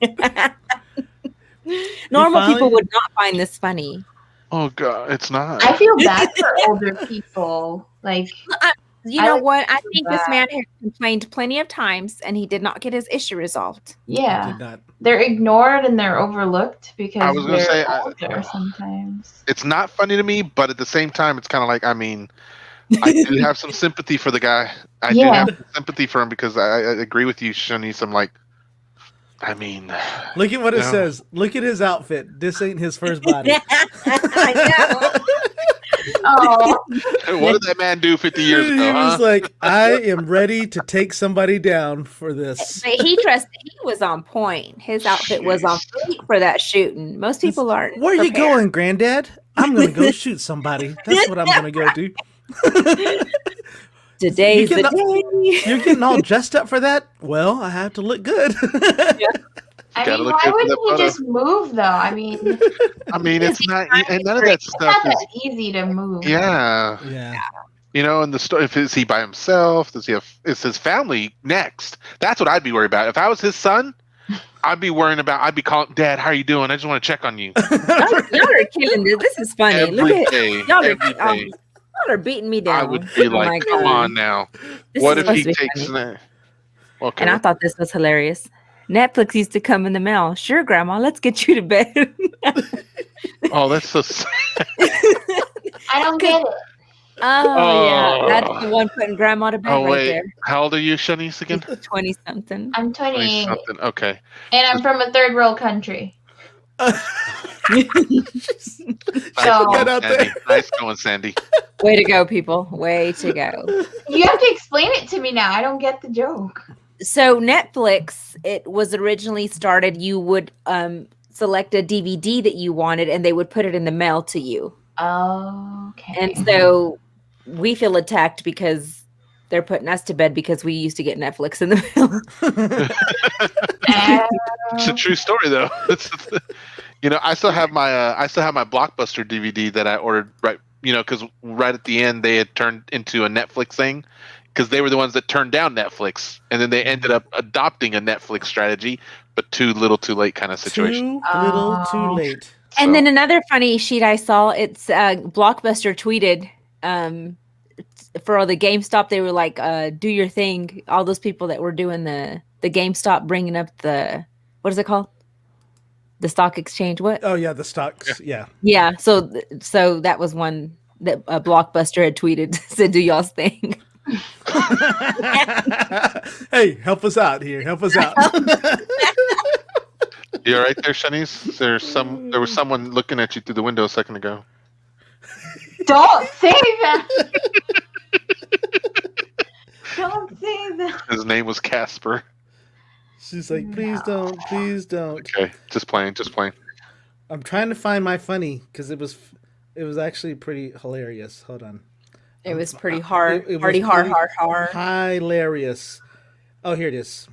Normal people would not find this funny. Oh God, it's not. I feel bad for older people. Like, you know what? I think this man has complained plenty of times, and he did not get his issue resolved. Yeah, they're ignored and they're overlooked because I was going to say older sometimes. It's not funny to me, but at the same time, it's kind of like, I mean, I do have some sympathy for the guy. I do have some sympathy for him because I agree with you, Shanice. I'm like, I mean, look at what it says. Look at his outfit. This ain't his first body. I know. Oh. What did that man do 50 years ago? He was like, I am ready to take somebody down for this. But he was on point. His outfit was on point for that shooting. Most people aren't. Where are you going, Granddad? I'm going to go shoot somebody. That's what I'm going to go do. Today's the day. You're getting all dressed up for that? Well, I have to look good. I mean, why wouldn't he just move, though? I mean, it's not, and none of that stuff is that easy to move. Yeah. You know, and the story, is he by himself? Is his family next? That's what I'd be worried about. If I was his son, I'd be calling, Dad, how are you doing? I just want to check on you. Y'all are killing this. This is funny. Every day. Y'all are beating me down. I would be like, come on now. What if he takes that? Okay. And I thought this was hilarious. Netflix used to come in the mail. Sure, Grandma, let's get you to bed. Oh, that's so. I don't get it. Oh, yeah, that's the one putting Grandma to bed Oh right wait, there. how old are you, Shanice? Again? 20-something. I'm 28, something. Okay. and I'm from a third world country. Nice So going, Sandy. Nice going, Sandy. Way to go, people. Way to go. you have to explain it to me now. I don't get the joke. So Netflix, it was originally started, you would select a DVD that you wanted and they would put it in the mail to you. Okay. And so we feel attacked because they're putting us to bed because we used to get Netflix in the mail. It's a true story, though. I still have my Blockbuster DVD that I ordered right. Because right at the end they had turned into a Netflix thing, because they were the ones that turned down Netflix, and then they ended up adopting a Netflix strategy, but too little, too late kind of situation. Too little, too late. And then another funny sheet I saw, it's Blockbuster tweeted for all the GameStop, they were like, do your thing. All those people that were doing the GameStop bringing up what is it called? The stock exchange. What? Oh yeah, the stocks. Yeah. Yeah. So that was one that Blockbuster had tweeted, said, do y'all's thing. Hey, help us out here. Help us out. You all right there, Shanice? There was someone looking at you through the window a second ago. Don't say that. Don't say that. His name was Casper. She's like, please don't, please don't. Okay, just playing. I'm trying to find my funny because it was actually pretty hilarious. Hold on. It was pretty hard. It was hard. Hilarious. Oh, here it is.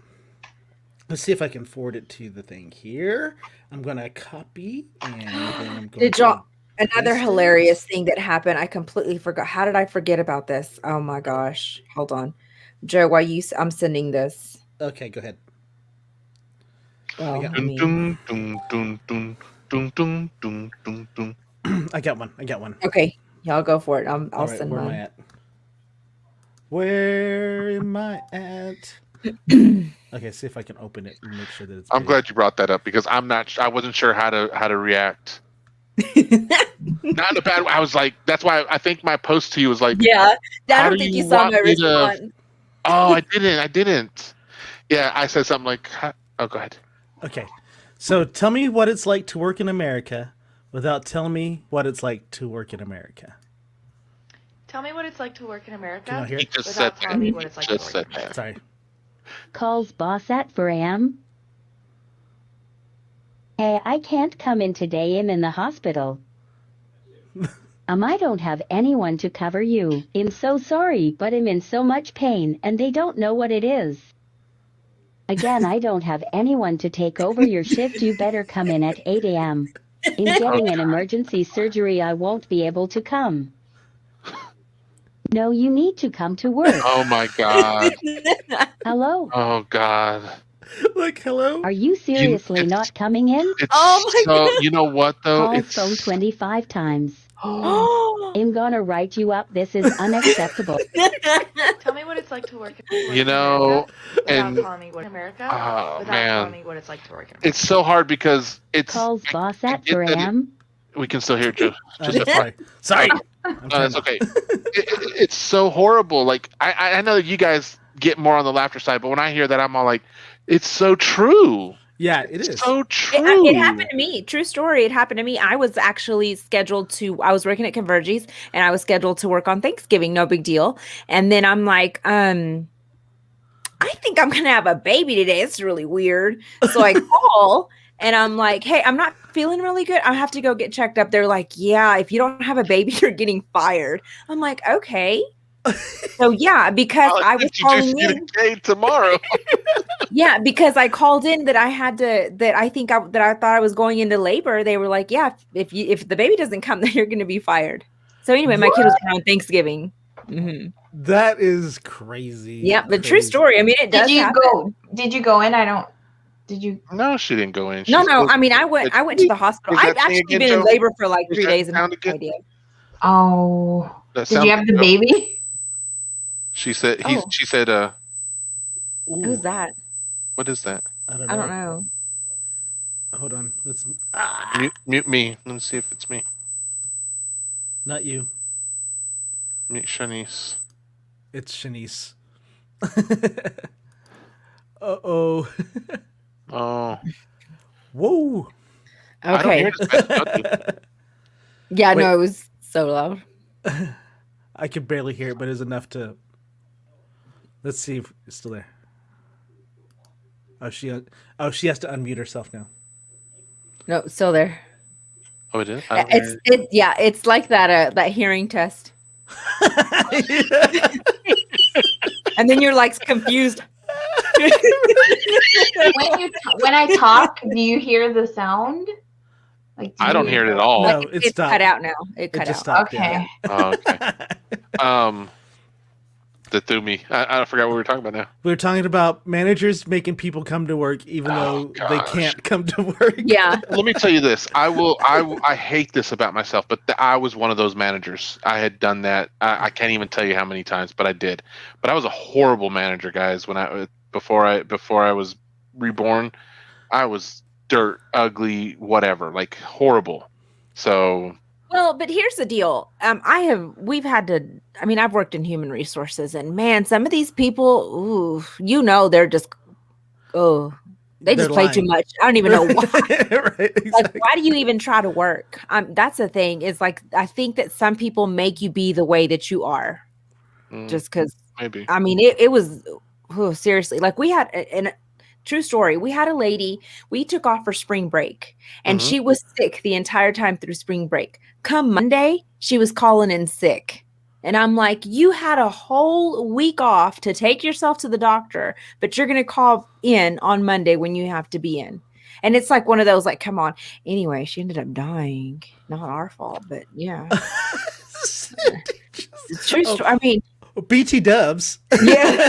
Let's see if I can forward it to the thing here. I'm gonna copy and then I'm going. Did y'all? Another hilarious thing that happened. I completely forgot. How did I forget about this? Oh my gosh! Hold on, Joe. I'm sending this. Okay, go ahead. Oh, I got one. Okay, y'all go for it. I'll right, send mine. Where am I at? Okay, see if I can open it and make sure that it's. I'm glad you brought that up because I wasn't sure how to react. Not in a bad way. I was like, that's why I think my post to you was like, yeah. I don't think you saw my response. Oh, I didn't. Yeah, I said something like, oh, go ahead. Okay, so tell me what it's like to work in America without telling me what it's like to work in America. Tell me what it's like to work in America. Can you hear? He just said telling me what it's like to work in that. Sorry. Calls boss at 4 a.m. Hey, I can't come in today. I'm in the hospital. I don't have anyone to cover you. I'm so sorry, but I'm in so much pain and they don't know what it is. Again, I don't have anyone to take over your shift. You better come in at 8 a.m. In getting an emergency surgery, I won't be able to come. No, you need to come to work. Oh my God. Hello? Oh God. Like, hello? Are you seriously not coming in? Oh my God. You know what though? Call phone 25 times. I'm gonna write you up. This is unacceptable. Tell me what it's like to work in You know, America and without telling me what America. oh without man, telling me what it's like to work in America. it's so hard because it's. Calls boss at get 4 that a.m. We can still hear it, Joe. Sorry. No, that's okay. It's so horrible. Like I know that you guys get more on the laughter side, but when I hear that, I'm all like, it's so true. Yeah, it is. So true. It happened to me. True story. It happened to me. I was actually I was working at Convergys and I was scheduled to work on Thanksgiving. No big deal. And then I'm like, I think I'm going to have a baby today. It's really weird. So I call and I'm like, hey, I'm not feeling really good. I have to go get checked up. They're like, yeah, if you don't have a baby, you're getting fired. I'm like, okay. So yeah, because I was calling in tomorrow. Yeah, because I called in that I had to that I thought I was going into labor. They were like, yeah, if the baby doesn't come, then you're going to be fired. So anyway, my kid was born on Thanksgiving. Mm-hmm. That is crazy. Yeah, but true story. I mean, it does. Did you go in? Did you? No, she didn't go in. No. I mean, I went to the hospital. I've actually been in labor for like 3 days and I have no idea. Oh, did you have the baby? She said. She said. Who's that? What is that? I don't I know. don't know. Hold on. Let's Mute me. Let me see if it's me. not you. Mute Shanice. It's Shanice. Uh-oh. Oh. Whoa. I don't hear Okay. it as bad as you. Yeah, Wait. no, it was so loud. I could barely hear it, but it's enough to. Let's see if it's still there. Oh, she has to unmute herself now. No, it's still there. Oh, it is? I don't hear it. It's like that hearing test. And then you're like confused. When I talk, do you hear the sound? Like, I don't hear it at all. No, It's stopped. cut out now. It cut just out. stopped. Okay. Oh, okay. That threw me. I forgot what we were talking about now. We were talking about managers making people come to work even though they can't come to work. Yeah. Let me tell you this. I hate this about myself, but I was one of those managers. I had done that. I can't even tell you how many times, but I did. But I was a horrible manager, guys. Before I was reborn, I was dirt, ugly, whatever, like horrible. So. Well, but here's the deal. I've worked in human resources, and man, some of these people, they're just, they just play too much. I don't even know why. Right, exactly. Like, why do you even try to work? That's the thing. Is like, I think that some people make you be the way that you are, just because. Maybe. I mean, it was seriously, like, we had true story. We had a lady, we took off for spring break, and she was sick the entire time through spring break. Come Monday, she was calling in sick. And I'm like, you had a whole week off to take yourself to the doctor, but you're going to call in on Monday when you have to be in. And it's like one of those, like, come on. Anyway, she ended up dying. Not our fault, but yeah. It's true story. I mean, BT Dubs. Yeah.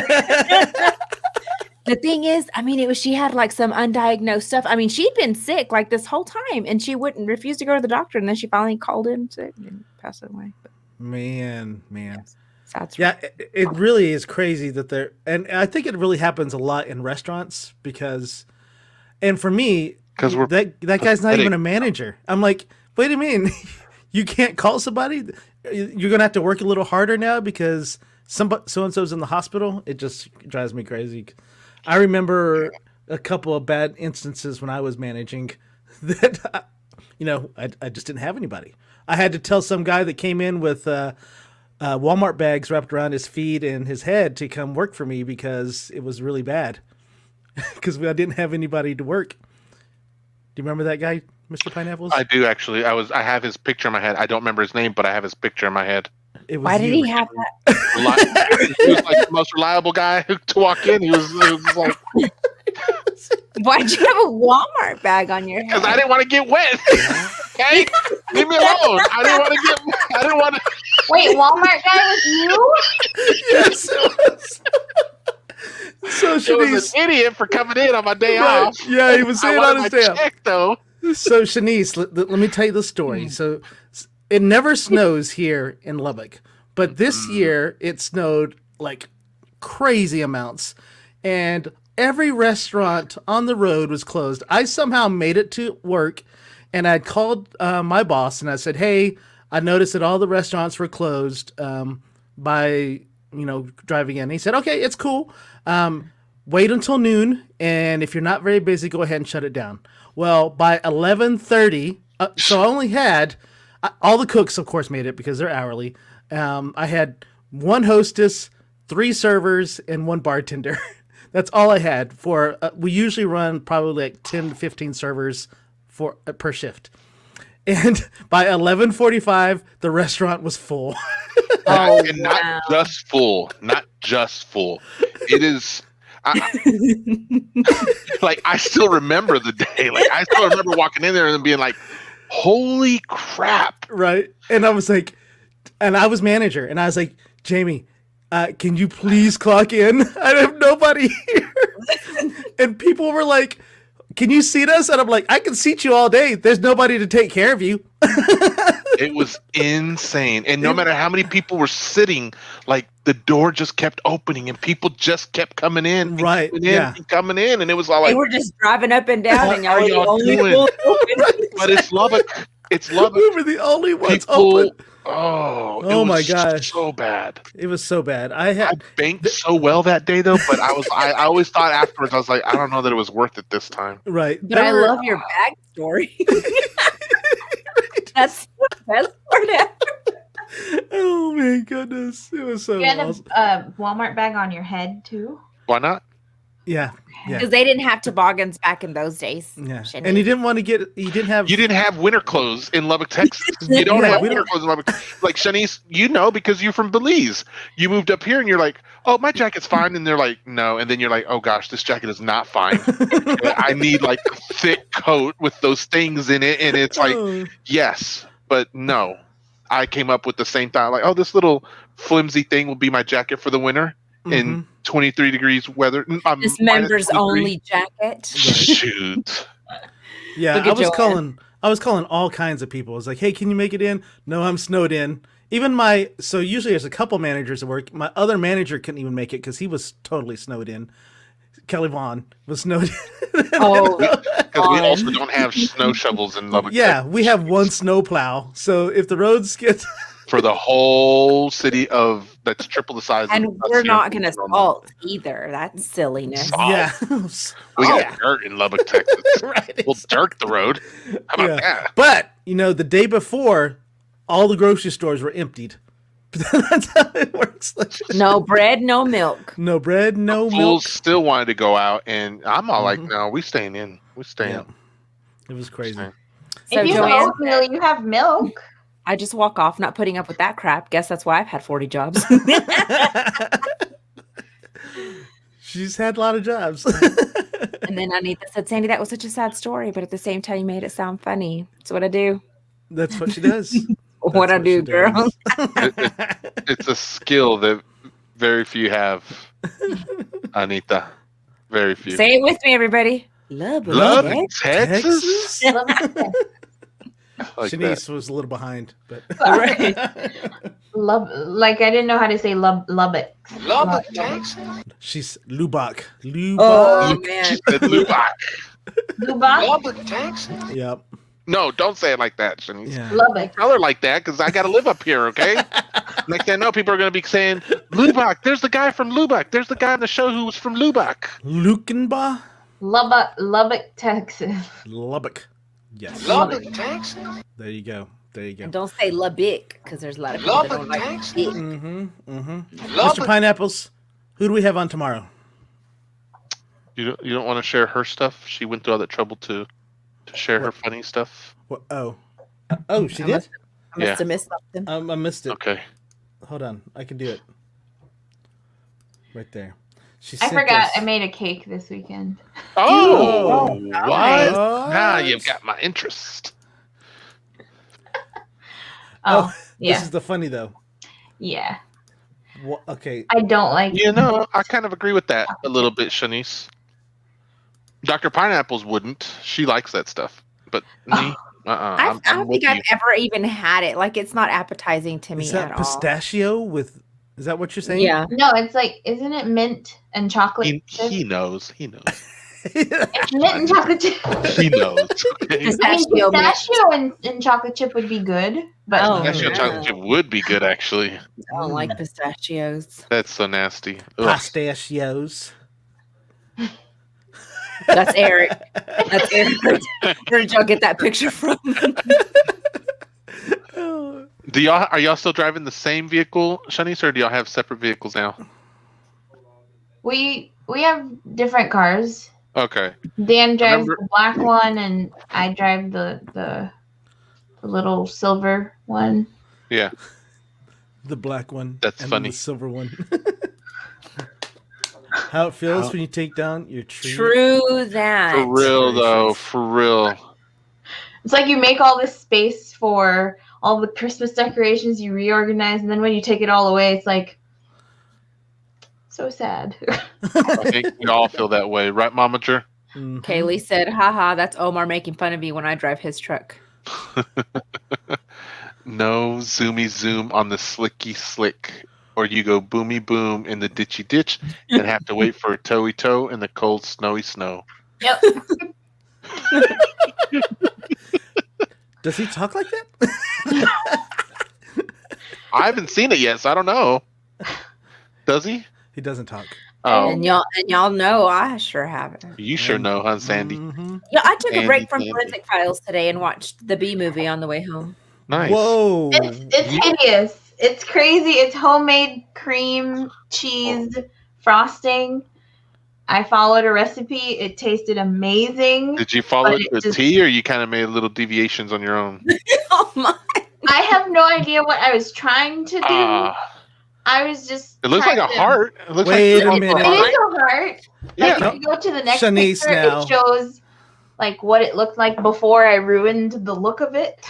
The thing is, I mean, she had like some undiagnosed stuff. I mean, she'd been sick like this whole time, and she wouldn't refuse to go to the doctor. And then she finally called in sick and passed away. But, Man. yes, that's Yeah, it really is crazy that and I think it really happens a lot in restaurants and for me, because that guy's not even a manager. I'm like, wait a minute, you can't call somebody? You're gonna have to work a little harder now because so and so's in the hospital. It just drives me crazy. I remember a couple of bad instances when I was managing that, I just didn't have anybody. I had to tell some guy that came in with Walmart bags wrapped around his feet and his head to come work for me because it was really bad because I didn't have anybody to work. Do you remember that guy, Mr. Pineapples? I do actually. I have his picture in my head. I don't remember his name, but I have his picture in my head. Why did he have that? He was like the most reliable guy to walk in. He was like, why'd you have a Walmart bag on your head? Because I didn't want to get wet. Okay, leave me alone. I didn't want to. Wait, Walmart guy was you? Yes, it was. So Shanice was an idiot for coming in on my day off. Yeah, he was saying on his day off. Though. So Shanice, let me tell you the story. So it never snows here in Lubbock, but this year it snowed like crazy amounts, and every restaurant on the road was closed. I somehow made it to work, and I called my boss and I said, "Hey, I noticed that all the restaurants were closed by driving in." And he said, "Okay, it's cool. Wait until noon, and if you're not very busy, go ahead and shut it down." Well, by 11:30, so I only had all the cooks, of course, made it because they're hourly. I had one hostess, 3 servers, and 1 bartender. That's all I had for. We usually run probably like 10 to 15 servers per shift. And by 11:45, the restaurant was full. And not just full. Not just full. It is. Like, I still remember the day. Like, I still remember walking in there and being like, "Holy crap!" Right? And I was like, and I was manager, and I was like, "Jamie, can you please clock in? I have nobody here." And people were like, "Can you seat us?" And I'm like, "I can seat you all day. There's nobody to take care of you." It was insane. And no matter how many people were sitting, like the door just kept opening and people just kept coming in. Right. Coming in. And it was all like, they were just driving up and down, and y'all are were the y'all only doing? ones open. But it's Lubbock. It's Lubbock. We were the only ones People, open. Oh my gosh. so bad. It was so bad. I banked so well that day though, but I always thought afterwards, I was like, I don't know that it was worth it this time. Right. But I love your bag story. That's the best part ever. Oh my goodness. It was so You had awesome. a Walmart bag on your head too? Why not? Yeah. Because they didn't have toboggans back in those days. Yeah. Shanice. And you didn't have winter clothes in Lubbock, Texas. You don't have winter clothes in Lubbock. Like Shanice, because you're from Belize. You moved up here and you're like, oh, my jacket's fine. And they're like, no. And then you're like, oh gosh, this jacket is not fine. I need like a thick coat with those things in it. And it's like, yes, but no. I came up with the same thought, like, oh, this little flimsy thing will be my jacket for the winter in 23 degrees weather. This members only jacket. Shoot. Yeah, I was calling all kinds of people. I was like, hey, can you make it in? No, I'm snowed in. Even so usually there's a couple managers at work. My other manager couldn't even make it because he was totally snowed in. Kelly Vaughn was snowed in. Oh, because we also don't have snow shovels in Lubbock. Yeah, we have one snow plow. So if the roads get for the whole city that's triple the size. And we're not going to salt either. That's silliness. Salt. Yeah. We got dirt in Lubbock, Texas. Right. We'll dirt the road. How about that? But, the day before, all the grocery stores were emptied. That's how it works. No bread, no milk. No bread, no milk. Fools still wanted to go out, and I'm all like, no, we staying in. We staying. Yeah. It was crazy. So if you have oatmeal, you have milk. I just walk off, not putting up with that crap. Guess that's why I've had 40 jobs. She's had a lot of jobs. And then Anita said, Sandy, that was such a sad story, but at the same time, you made it sound funny. That's what I do. That's what she does. What I do, girl. It's a skill that very few have, Anita. Very few. Say it with me, everybody. Lubbock, Texas? Like Shanice was a little behind, but right. I didn't know how to say Lubbock. Lubbock, Texas. She's Lubbock. Oh man, she said Lubbock. Lubbock, Texas. Yep. No, don't say it like that, Shanice. Yeah. Lubbock. Tell her like that because I got to live up here, okay? Next thing I know, people are going to be saying, Lubbock, there's the guy from Lubbock. There's the guy on the show who was from Lubbock. Lukenbach? Lubbock, Texas. Lubbock. Yes. Lubbock, Texas. There you go. And don't say Lubbock because there's a lot of people that don't like it. Mr. Pineapples, who do we have on tomorrow? You don't want to share her stuff? She went through all that trouble to share her funny stuff. What? Oh, she did? I must have missed something. I missed it. Okay. Hold on. I can do it. Right there. I forgot I made a cake this weekend. Oh, what? Nice. Now you've got my interest. Oh, yeah. This is the funny, though. Yeah. Well, okay. I don't like I kind of agree with that a little bit, Shanice. Dr. Pineapples wouldn't. She likes that stuff. But me, I don't think I've ever even had it. Like, it's not appetizing to me is that at pistachio with... Is that what you're saying? Yeah. No, it's like, isn't it mint and chocolate? He knows. He knows. It's mint and chocolate chip. He knows. Okay? Pistachio and chocolate chip would be good. But Pistachio chocolate chip would be good, actually. I don't like pistachios. That's so nasty. Pistachios. That's Eric. That's Eric. Where did y'all get that picture from? Are y'all still driving the same vehicle, Shanice, or do y'all have separate vehicles now? We have different cars. Okay. Dan drives the black one, and I drive the little silver one. Yeah. The black one. That's funny. The silver one. How it feels when you take down your tree. True that. For real, though. For real. It's like you make all this space for all the Christmas decorations, you reorganize, and then when you take it all away, it's like so sad. I think we all feel that way, right, Momager? Mm-hmm. Kaylee said, haha, that's Omar making fun of me when I drive his truck. No zoomy zoom on the slicky slick, or you go boomy boom in the ditchy ditch and have to wait for a toey toe in the cold snowy snow. Yep. Does he talk like that? I haven't seen it yet, so I don't know. Does he? He doesn't talk. Oh, And y'all know I sure haven't. you sure know, huh, Sandy? Mm-hmm. Yeah, I took a break Sandy, from Sandy. Forensic Files today and watched the B movie on the way home. Nice. Whoa. It's hideous. It's crazy. It's homemade cream cheese frosting. I followed a recipe. It tasted amazing. Did you follow But it it to just- T, or you kind of made little deviations on your own? Oh my! I have no idea what I was trying to do. Ah, I was just. it looks like trying a to- heart. It looks Wait like a minute. It is a heart. Yeah. Like if you go to the next Shanice picture, now. it shows like what it looked like before I ruined the look of it.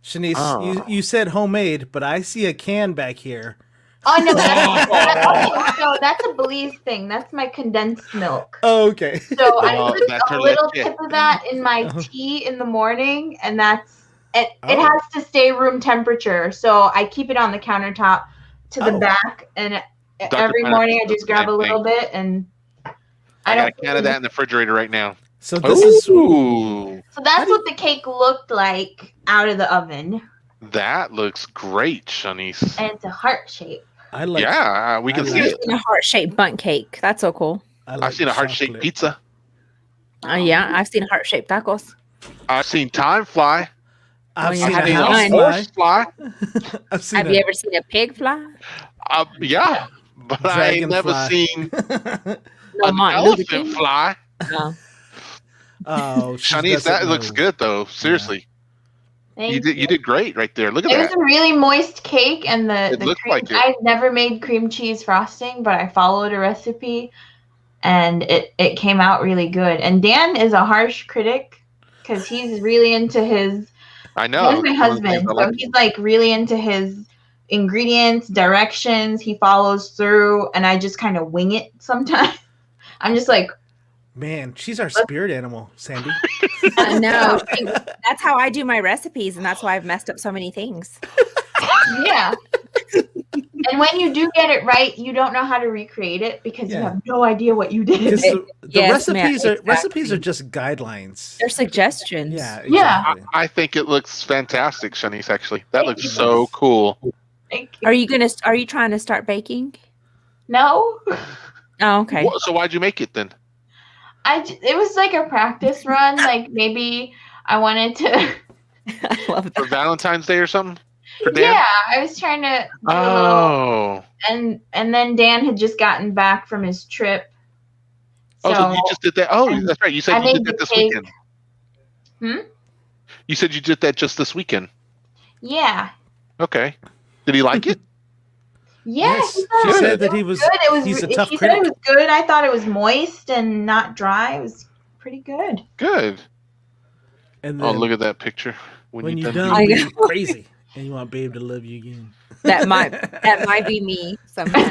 Shanice, Oh. you said homemade, but I see a can back here. Oh no, so that's a Belize thing. That's my condensed milk. Oh, okay. So I Oh, put that's a her little leche. tip of that in my tea in the morning, and that's it. It Oh. has to stay room temperature, so I keep it on the countertop to the Oh. back, and Dr. every Pineapple morning I does just the grab same a little thing. bit, and I got a don't. can of that in the refrigerator right now. So this is Ooh, So that's what the cake looked like out of the oven, that looks great, Shanice. and it's a heart shape. I like. Yeah, we can I see like I've it. seen a heart-shaped bundt cake. That's so cool. I like I've seen a heart-shaped chocolate. pizza. Yeah, I've seen heart-shaped tacos. I've seen time fly. I've Oh, seen yeah. a I've seen house Fine. a fly. horse fly. I've seen Have you ever seen a pig fly? Yeah, but I ain't never Dragonfly. seen No, an Martin Luther elephant King. fly. No. Oh, she Shanice, doesn't that looks know. good though. Seriously, Thank you did great right there. Look at It was that. a really moist cake, and It the looked cream. like it. I've never made cream cheese frosting, but I followed a recipe, and it came out really good. And Dan is a harsh critic because he's really into his. I know. He's my One of the things husband, I so like. he's like really into his ingredients, directions. He follows through, and I just kind of wing it sometimes. I'm just like, Man, she's our spirit animal, Sandy. No, that's how I do my recipes, and that's why I've messed up so many things. yeah. And when you do get it right, you don't know how to recreate it because you Yeah. have no idea what you did. Because the Yes, ma'am, recipes are exactly. just guidelines. They're suggestions. Yeah, Yeah. exactly. I think it looks fantastic, Shanice. Actually, that Thank looks you. so cool. Like, Are you trying to start baking? no. Oh, okay. So why'd you make it then? It was like a practice run. Like maybe I wanted to. I love For that. Valentine's Day or something? For Dan? Yeah, I was trying to. Do a little, Oh. and then Dan had just gotten back from his trip. Oh, so you just did that. Oh, and that's right. You said I you made did the that this cake. weekend. You said you did that just this weekend. Yeah. Okay. Did he like it? Yeah. Yes, he thought she it said that he was. good. It was. He's a tough he said it critic. was good. I thought it was moist and not dry. It was pretty good. Good. And Oh, then look at that picture. when you're you're done done I being know. crazy and you want Babe to love you again. That might be me sometimes.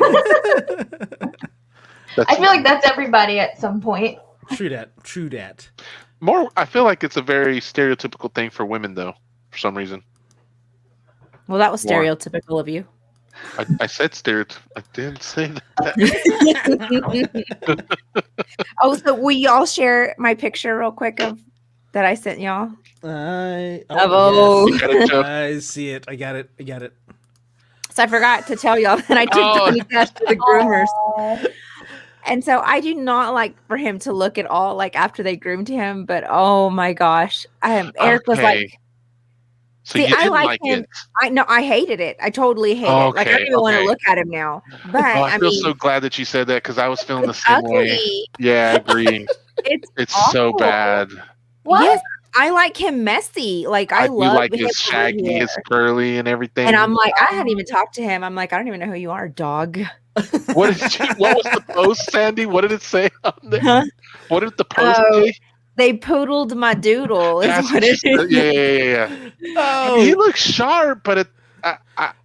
I feel like that's everybody at some point. True that. True that. more. I feel like it's a very stereotypical thing for women, though, for some reason. Well, that was More. stereotypical of you. I said stereotype. I didn't say that. Oh, so will y'all share my picture real quick of that I sent y'all? Oh, You gotta joke. I see it. I got it. I got it. So I forgot to tell y'all that I took Oh. Tony Cash to the groomers. Aw. And so I do not like for him to look at all like after they groomed him, but oh my gosh. Eric was like, Okay. So see, you I didn't like like him. it. I hated it. I totally hate it. Like I don't Okay, even want to okay. look at him now. But Oh, I I feel mean, so glad that you said that because I was feeling the it's same way. ugly. Yeah, I agree. It's so awful. bad. What? Yes, I like him messy. Like I do love like him his over shaggy, here. his curly, and everything. And I'm like, I hadn't even talked to him. I'm like, I don't even know who you are, dog. What was the post, Sandy? What did it say on there? Huh? What did the post Oh, say? They poodled my doodle. Is That's what what she it said. is. Yeah. He Oh, looks sharp, but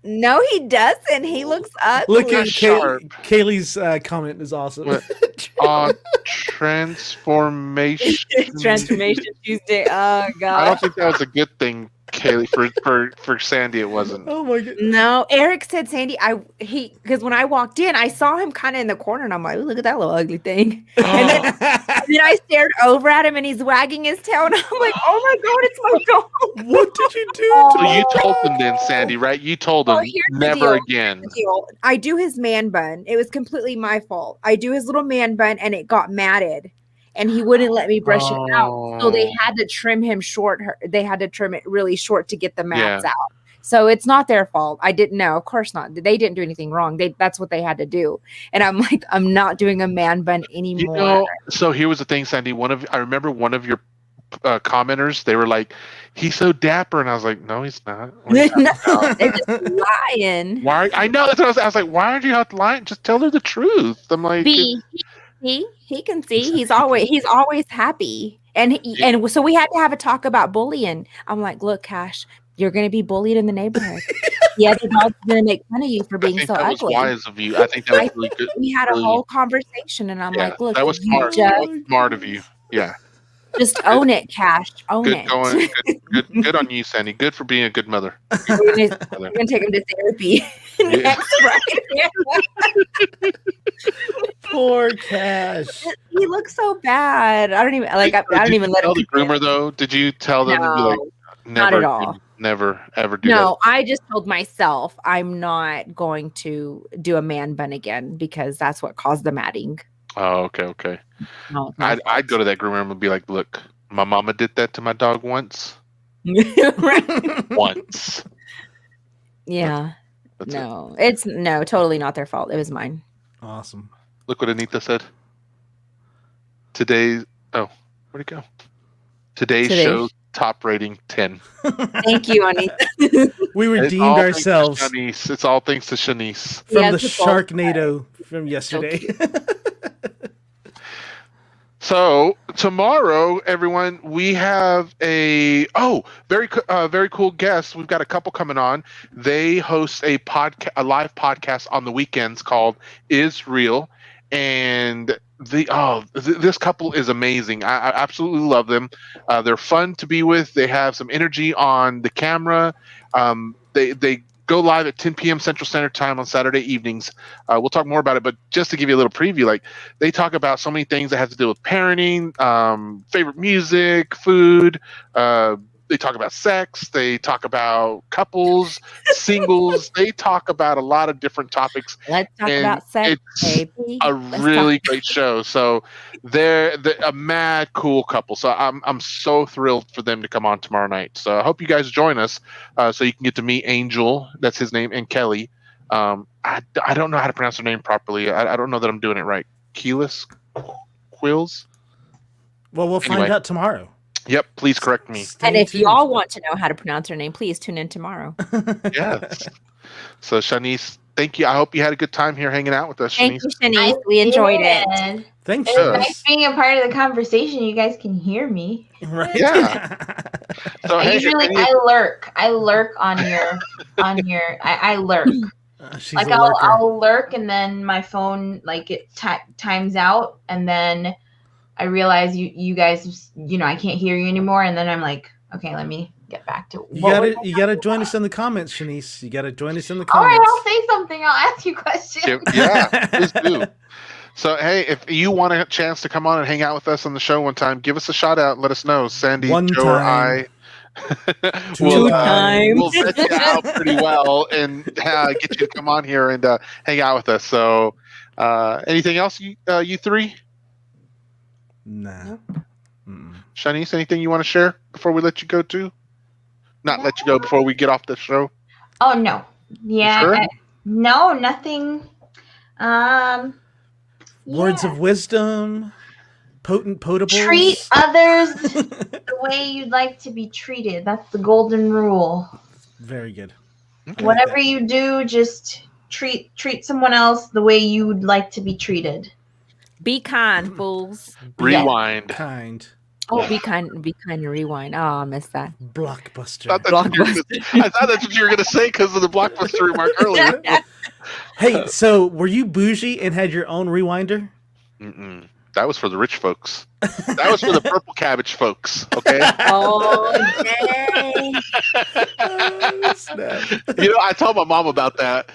No, he doesn't. He looks ugly. look at not sharp. Kaylee's comment is awesome. What? On Transformation. Transformation Tuesday. Oh God. I don't think that was a good thing, Kaylee. For Sandy, it wasn't. Oh my god. No, Eric said Sandy. Because when I walked in, I saw him kind of in the corner, and I'm like, "Ooh, look at that little ugly thing." And then I stared over at him, and he's wagging his tail, and I'm like, "Oh my god, it's my dog!" What did you do? So you told him then, Sandy, right? You told him Well, here's the never deal. again. Here's the deal. I do his man bun. It was completely my fault. I do his little man bun, and it got matted, and he wouldn't let me brush it out. So they had to trim him short. They had to trim it really short to get the mats out. So it's not their fault. I didn't know. Of course not. They didn't do anything wrong. That's what they had to do. And I'm like, I'm not doing a man bun anymore. You know, so here was the thing, Sandy. I remember one of your commenters. They were like, "He's so dapper," and I was like, "No, he's not." No, they're just lying. Why? I know that's what I was like. Why aren't you out lying? Just tell her the truth. I'm like, He can see. He's always happy. And so we had to have a talk about bullying. I'm like, look, Cash, you're going to be bullied in the neighborhood. The other dog's going to make fun of you for being so that ugly. Was wise of you. I think that was really good. We had a whole conversation, and I'm like, look, that was smart. Smart of you. Yeah. Just own it, Cash. Own it. Good on you, Sandy. Good for being a good mother. We're going to take him to therapy next Friday. Poor Cash. He looks so bad. I don't even let him. Tell the groomer though. Did you tell them? No, to be like, not at all. Never ever do that. No, I just told myself I'm not going to do a man bun again because that's what caused the matting. Oh, okay. No, I'd go to that groomer and be like, "Look, my mama did that to my dog once. Right. Once. Yeah. It's totally not their fault. It was mine. Awesome. Look what Anita said. Where'd it go? Today's show top rating 10. Thank you, Anita. We redeemed ourselves. It's all thanks to Shanice. From the Sharknado from yesterday. So tomorrow, everyone, we have a very cool guest. We've got a couple coming on. They host a live podcast on the weekends called Is Real, and this couple is amazing. I absolutely love them. They're fun to be with. They have some energy on the camera. They go live at 10 p.m. Central Standard Time on Saturday evenings. We'll talk more about it, but just to give you a little preview, like they talk about so many things that have to do with parenting, favorite music, food. They talk about sex. They talk about couples, singles. They talk about a lot of different topics. Let's talk about sex, baby. It's great show. So they're a mad cool couple. So I'm so thrilled for them to come on tomorrow night. So I hope you guys join us so you can get to meet Angel. That's his name, and Kelly. I don't know how to pronounce their name properly. I don't know that I'm doing it right. Quills? Well, we'll find out tomorrow. Yep, please correct me. And if y'all want to know how to pronounce her name, please tune in tomorrow. Yes. So, Shanice, thank you. I hope you had a good time here hanging out with us, Shanice. Thank you, Shanice. We enjoyed it. Thanks. It's nice being a part of the conversation. You guys can hear me. Right. Yeah. So, I lurk. I lurk on your. I lurk. Like I'll lurk, and then my phone it times out, and then I realize you guys, I can't hear you anymore, and then I'm like, okay, let me get back to it. You gotta join us in the comments, Shanice. You gotta join us in the All comments. right, I'll say something. I'll ask you questions. Yeah, please do. So, hey, if you want a chance to come on and hang out with us on the show one time, give us a shout out and let us know. Sandy, Joe, or I. We'll set you out pretty well and get you to come on here and hang out with us. So, anything else, you three? Nah. Shanice, anything you want to share before we let you go too? Not let you go before we get off the show? Oh, no. Yeah. Sure? No, nothing. Words of wisdom, potables. Treat others the way you'd like to be treated. That's the golden rule. Very good. Okay. Whatever you do, just treat someone else the way you would like to be treated. Be kind, fools. Rewind. Kind. Oh, be kind and rewind. Oh, I missed that. Blockbuster. I thought that's what you were going to say because of the Blockbuster remark earlier. Hey, so were you bougie and had your own rewinder? That was for the rich folks. That was for the purple cabbage folks. Okay. Oh, dang. I told my mom about that.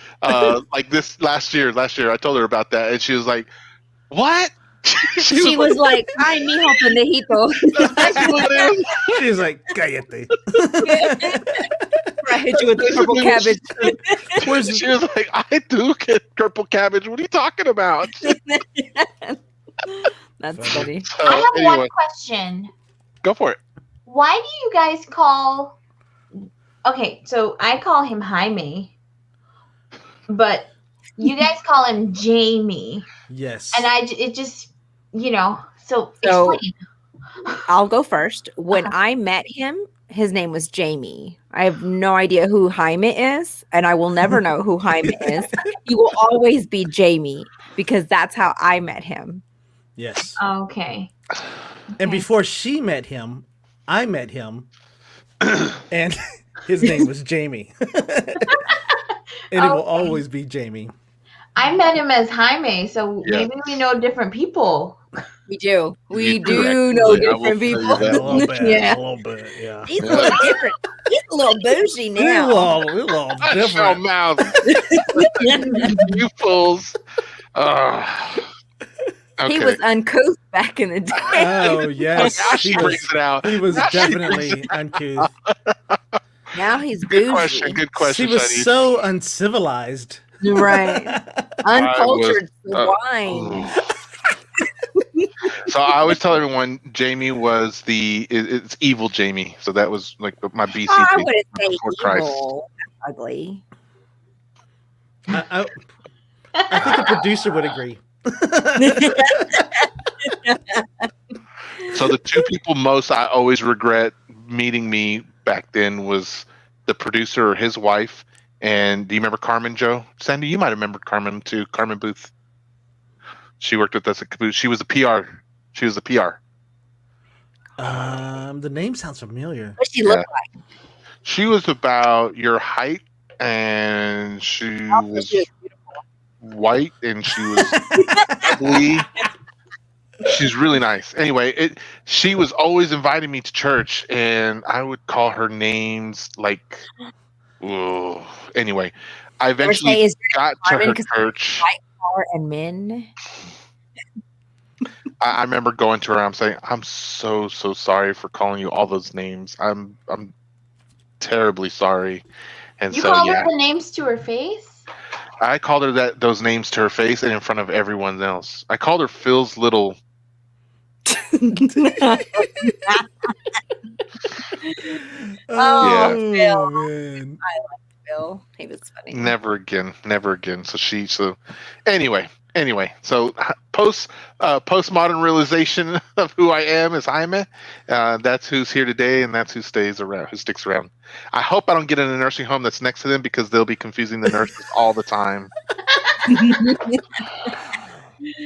Like this last year, I told her about that, and she was like, "What?" She was like, "Ay, mijo pendejito." She was like, "Cállate." I hit you with the purple cabbage. She was like, "I do get purple cabbage. What are you talking about?" That's funny. So, I have one question. Go for it. Why do you guys call? Okay, so I call him Jaime, but you guys call him Jamie. Yes. And it just, so explain. I'll go first. When I met him, his name was Jamie. I have no idea who Jaime is, and I will never know who Jaime is. He will always be Jamie because that's how I met him. Yes. Okay. And before she met him, I met him, and his name was Jamie. And it will always be Jamie. I met him as Jaime, so maybe we know different people. We do. We do know different people. A little bit. Yeah. A little bit, yeah. He's a little different. He's a little bougie now. A little Shut your different. mouth. You fools. Okay. He was uncouth back in the day. Oh, yes. Now she brings it out. He was definitely uncouth. Now he's bougie. Good question. He was Shanice. so uncivilized. Right. Uncultured swine. So I always tell everyone Jamie was it's evil Jamie. So that was like my BC. I wouldn't say before evil. Ugly. I think the producer would agree. So the two people most I always regret meeting me back then was the producer or his wife. And do you remember Carmen, Joe? Sandy, you might remember Carmen too. Carmen Booth. She worked with us at Caboose. She was the PR. The name sounds familiar. What she look like? She was about your height, and she was white, and she was ugly. She's really nice. Anyway, she was always inviting me to church, and I would call her names like. Ooh. Anyway, I eventually got to her church. White collar and men. I remember going to her. I'm saying, "I'm so sorry for calling you all those names. I'm terribly sorry." And you so called her the names to her face. I called her those names to her face and in front of everyone else. I called her Phil's little. Oh, Phil. Man. I like Phil. He was funny. Never again. So anyway, so postmodern realization of who I am is Jaime. That's who's here today, and that's who sticks around. I hope I don't get in a nursing home that's next to them because they'll be confusing the nurses all the time.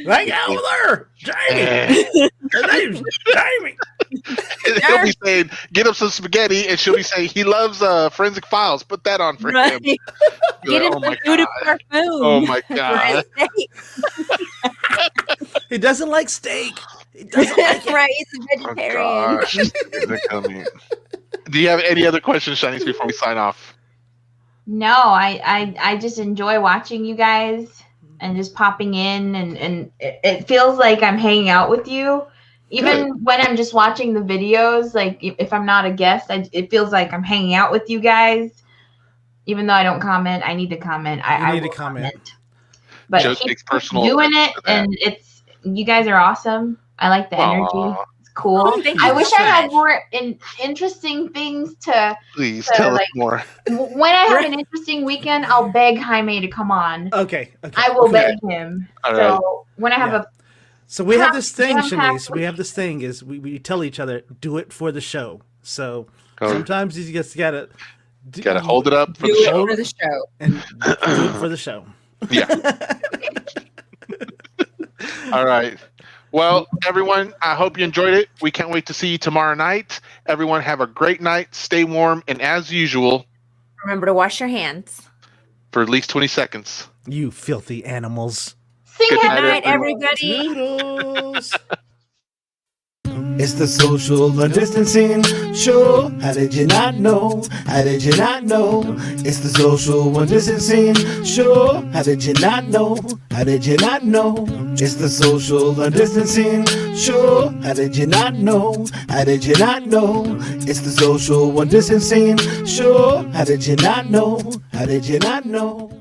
Like over there, Jamie. Her name's Jamie. He'll be saying, "Get him some spaghetti," and she'll be saying, "He loves forensic files. Put that on for him." Get him some food and parfum. Oh my god! He doesn't like steak. He doesn't like it. Right, he's a vegetarian. Oh, gosh. Do you have any other questions, Shanice, before we sign off? No, I just enjoy watching you guys and just popping in, and it feels like I'm hanging out with you. Even when I'm just watching the videos, like if I'm not a guest, it feels like I'm hanging out with you guys. Even though I don't comment, I need to comment. I need to comment. But Joe takes personal doing it, and you guys are awesome. I like the energy. It's cool. Oh, I wish I had more interesting things to. Please tell us more. When I have an interesting weekend, I'll beg Jaime to come on. Okay. I will beg him. All so right. when I have a. So we have this thing, Shanice. We have this thing is we tell each other, do it for the show. So sometimes you just gotta hold it up for the show. And do it for the show. Yeah. All right. Well, everyone, I hope you enjoyed it. We can't wait to see you tomorrow night. Everyone have a great night. Stay warm. And as usual, remember to wash your hands for at least 20 seconds. You filthy animals. Sing Good happy night, everybody. Toodles. It's the social distancing show. How did you not know? How did you not know? It's the social distancing show. How did you not know? How did you not know? It's the social distancing show. How did you not know? How did you not know? It's the social distancing show. How did you not know? How did you not know?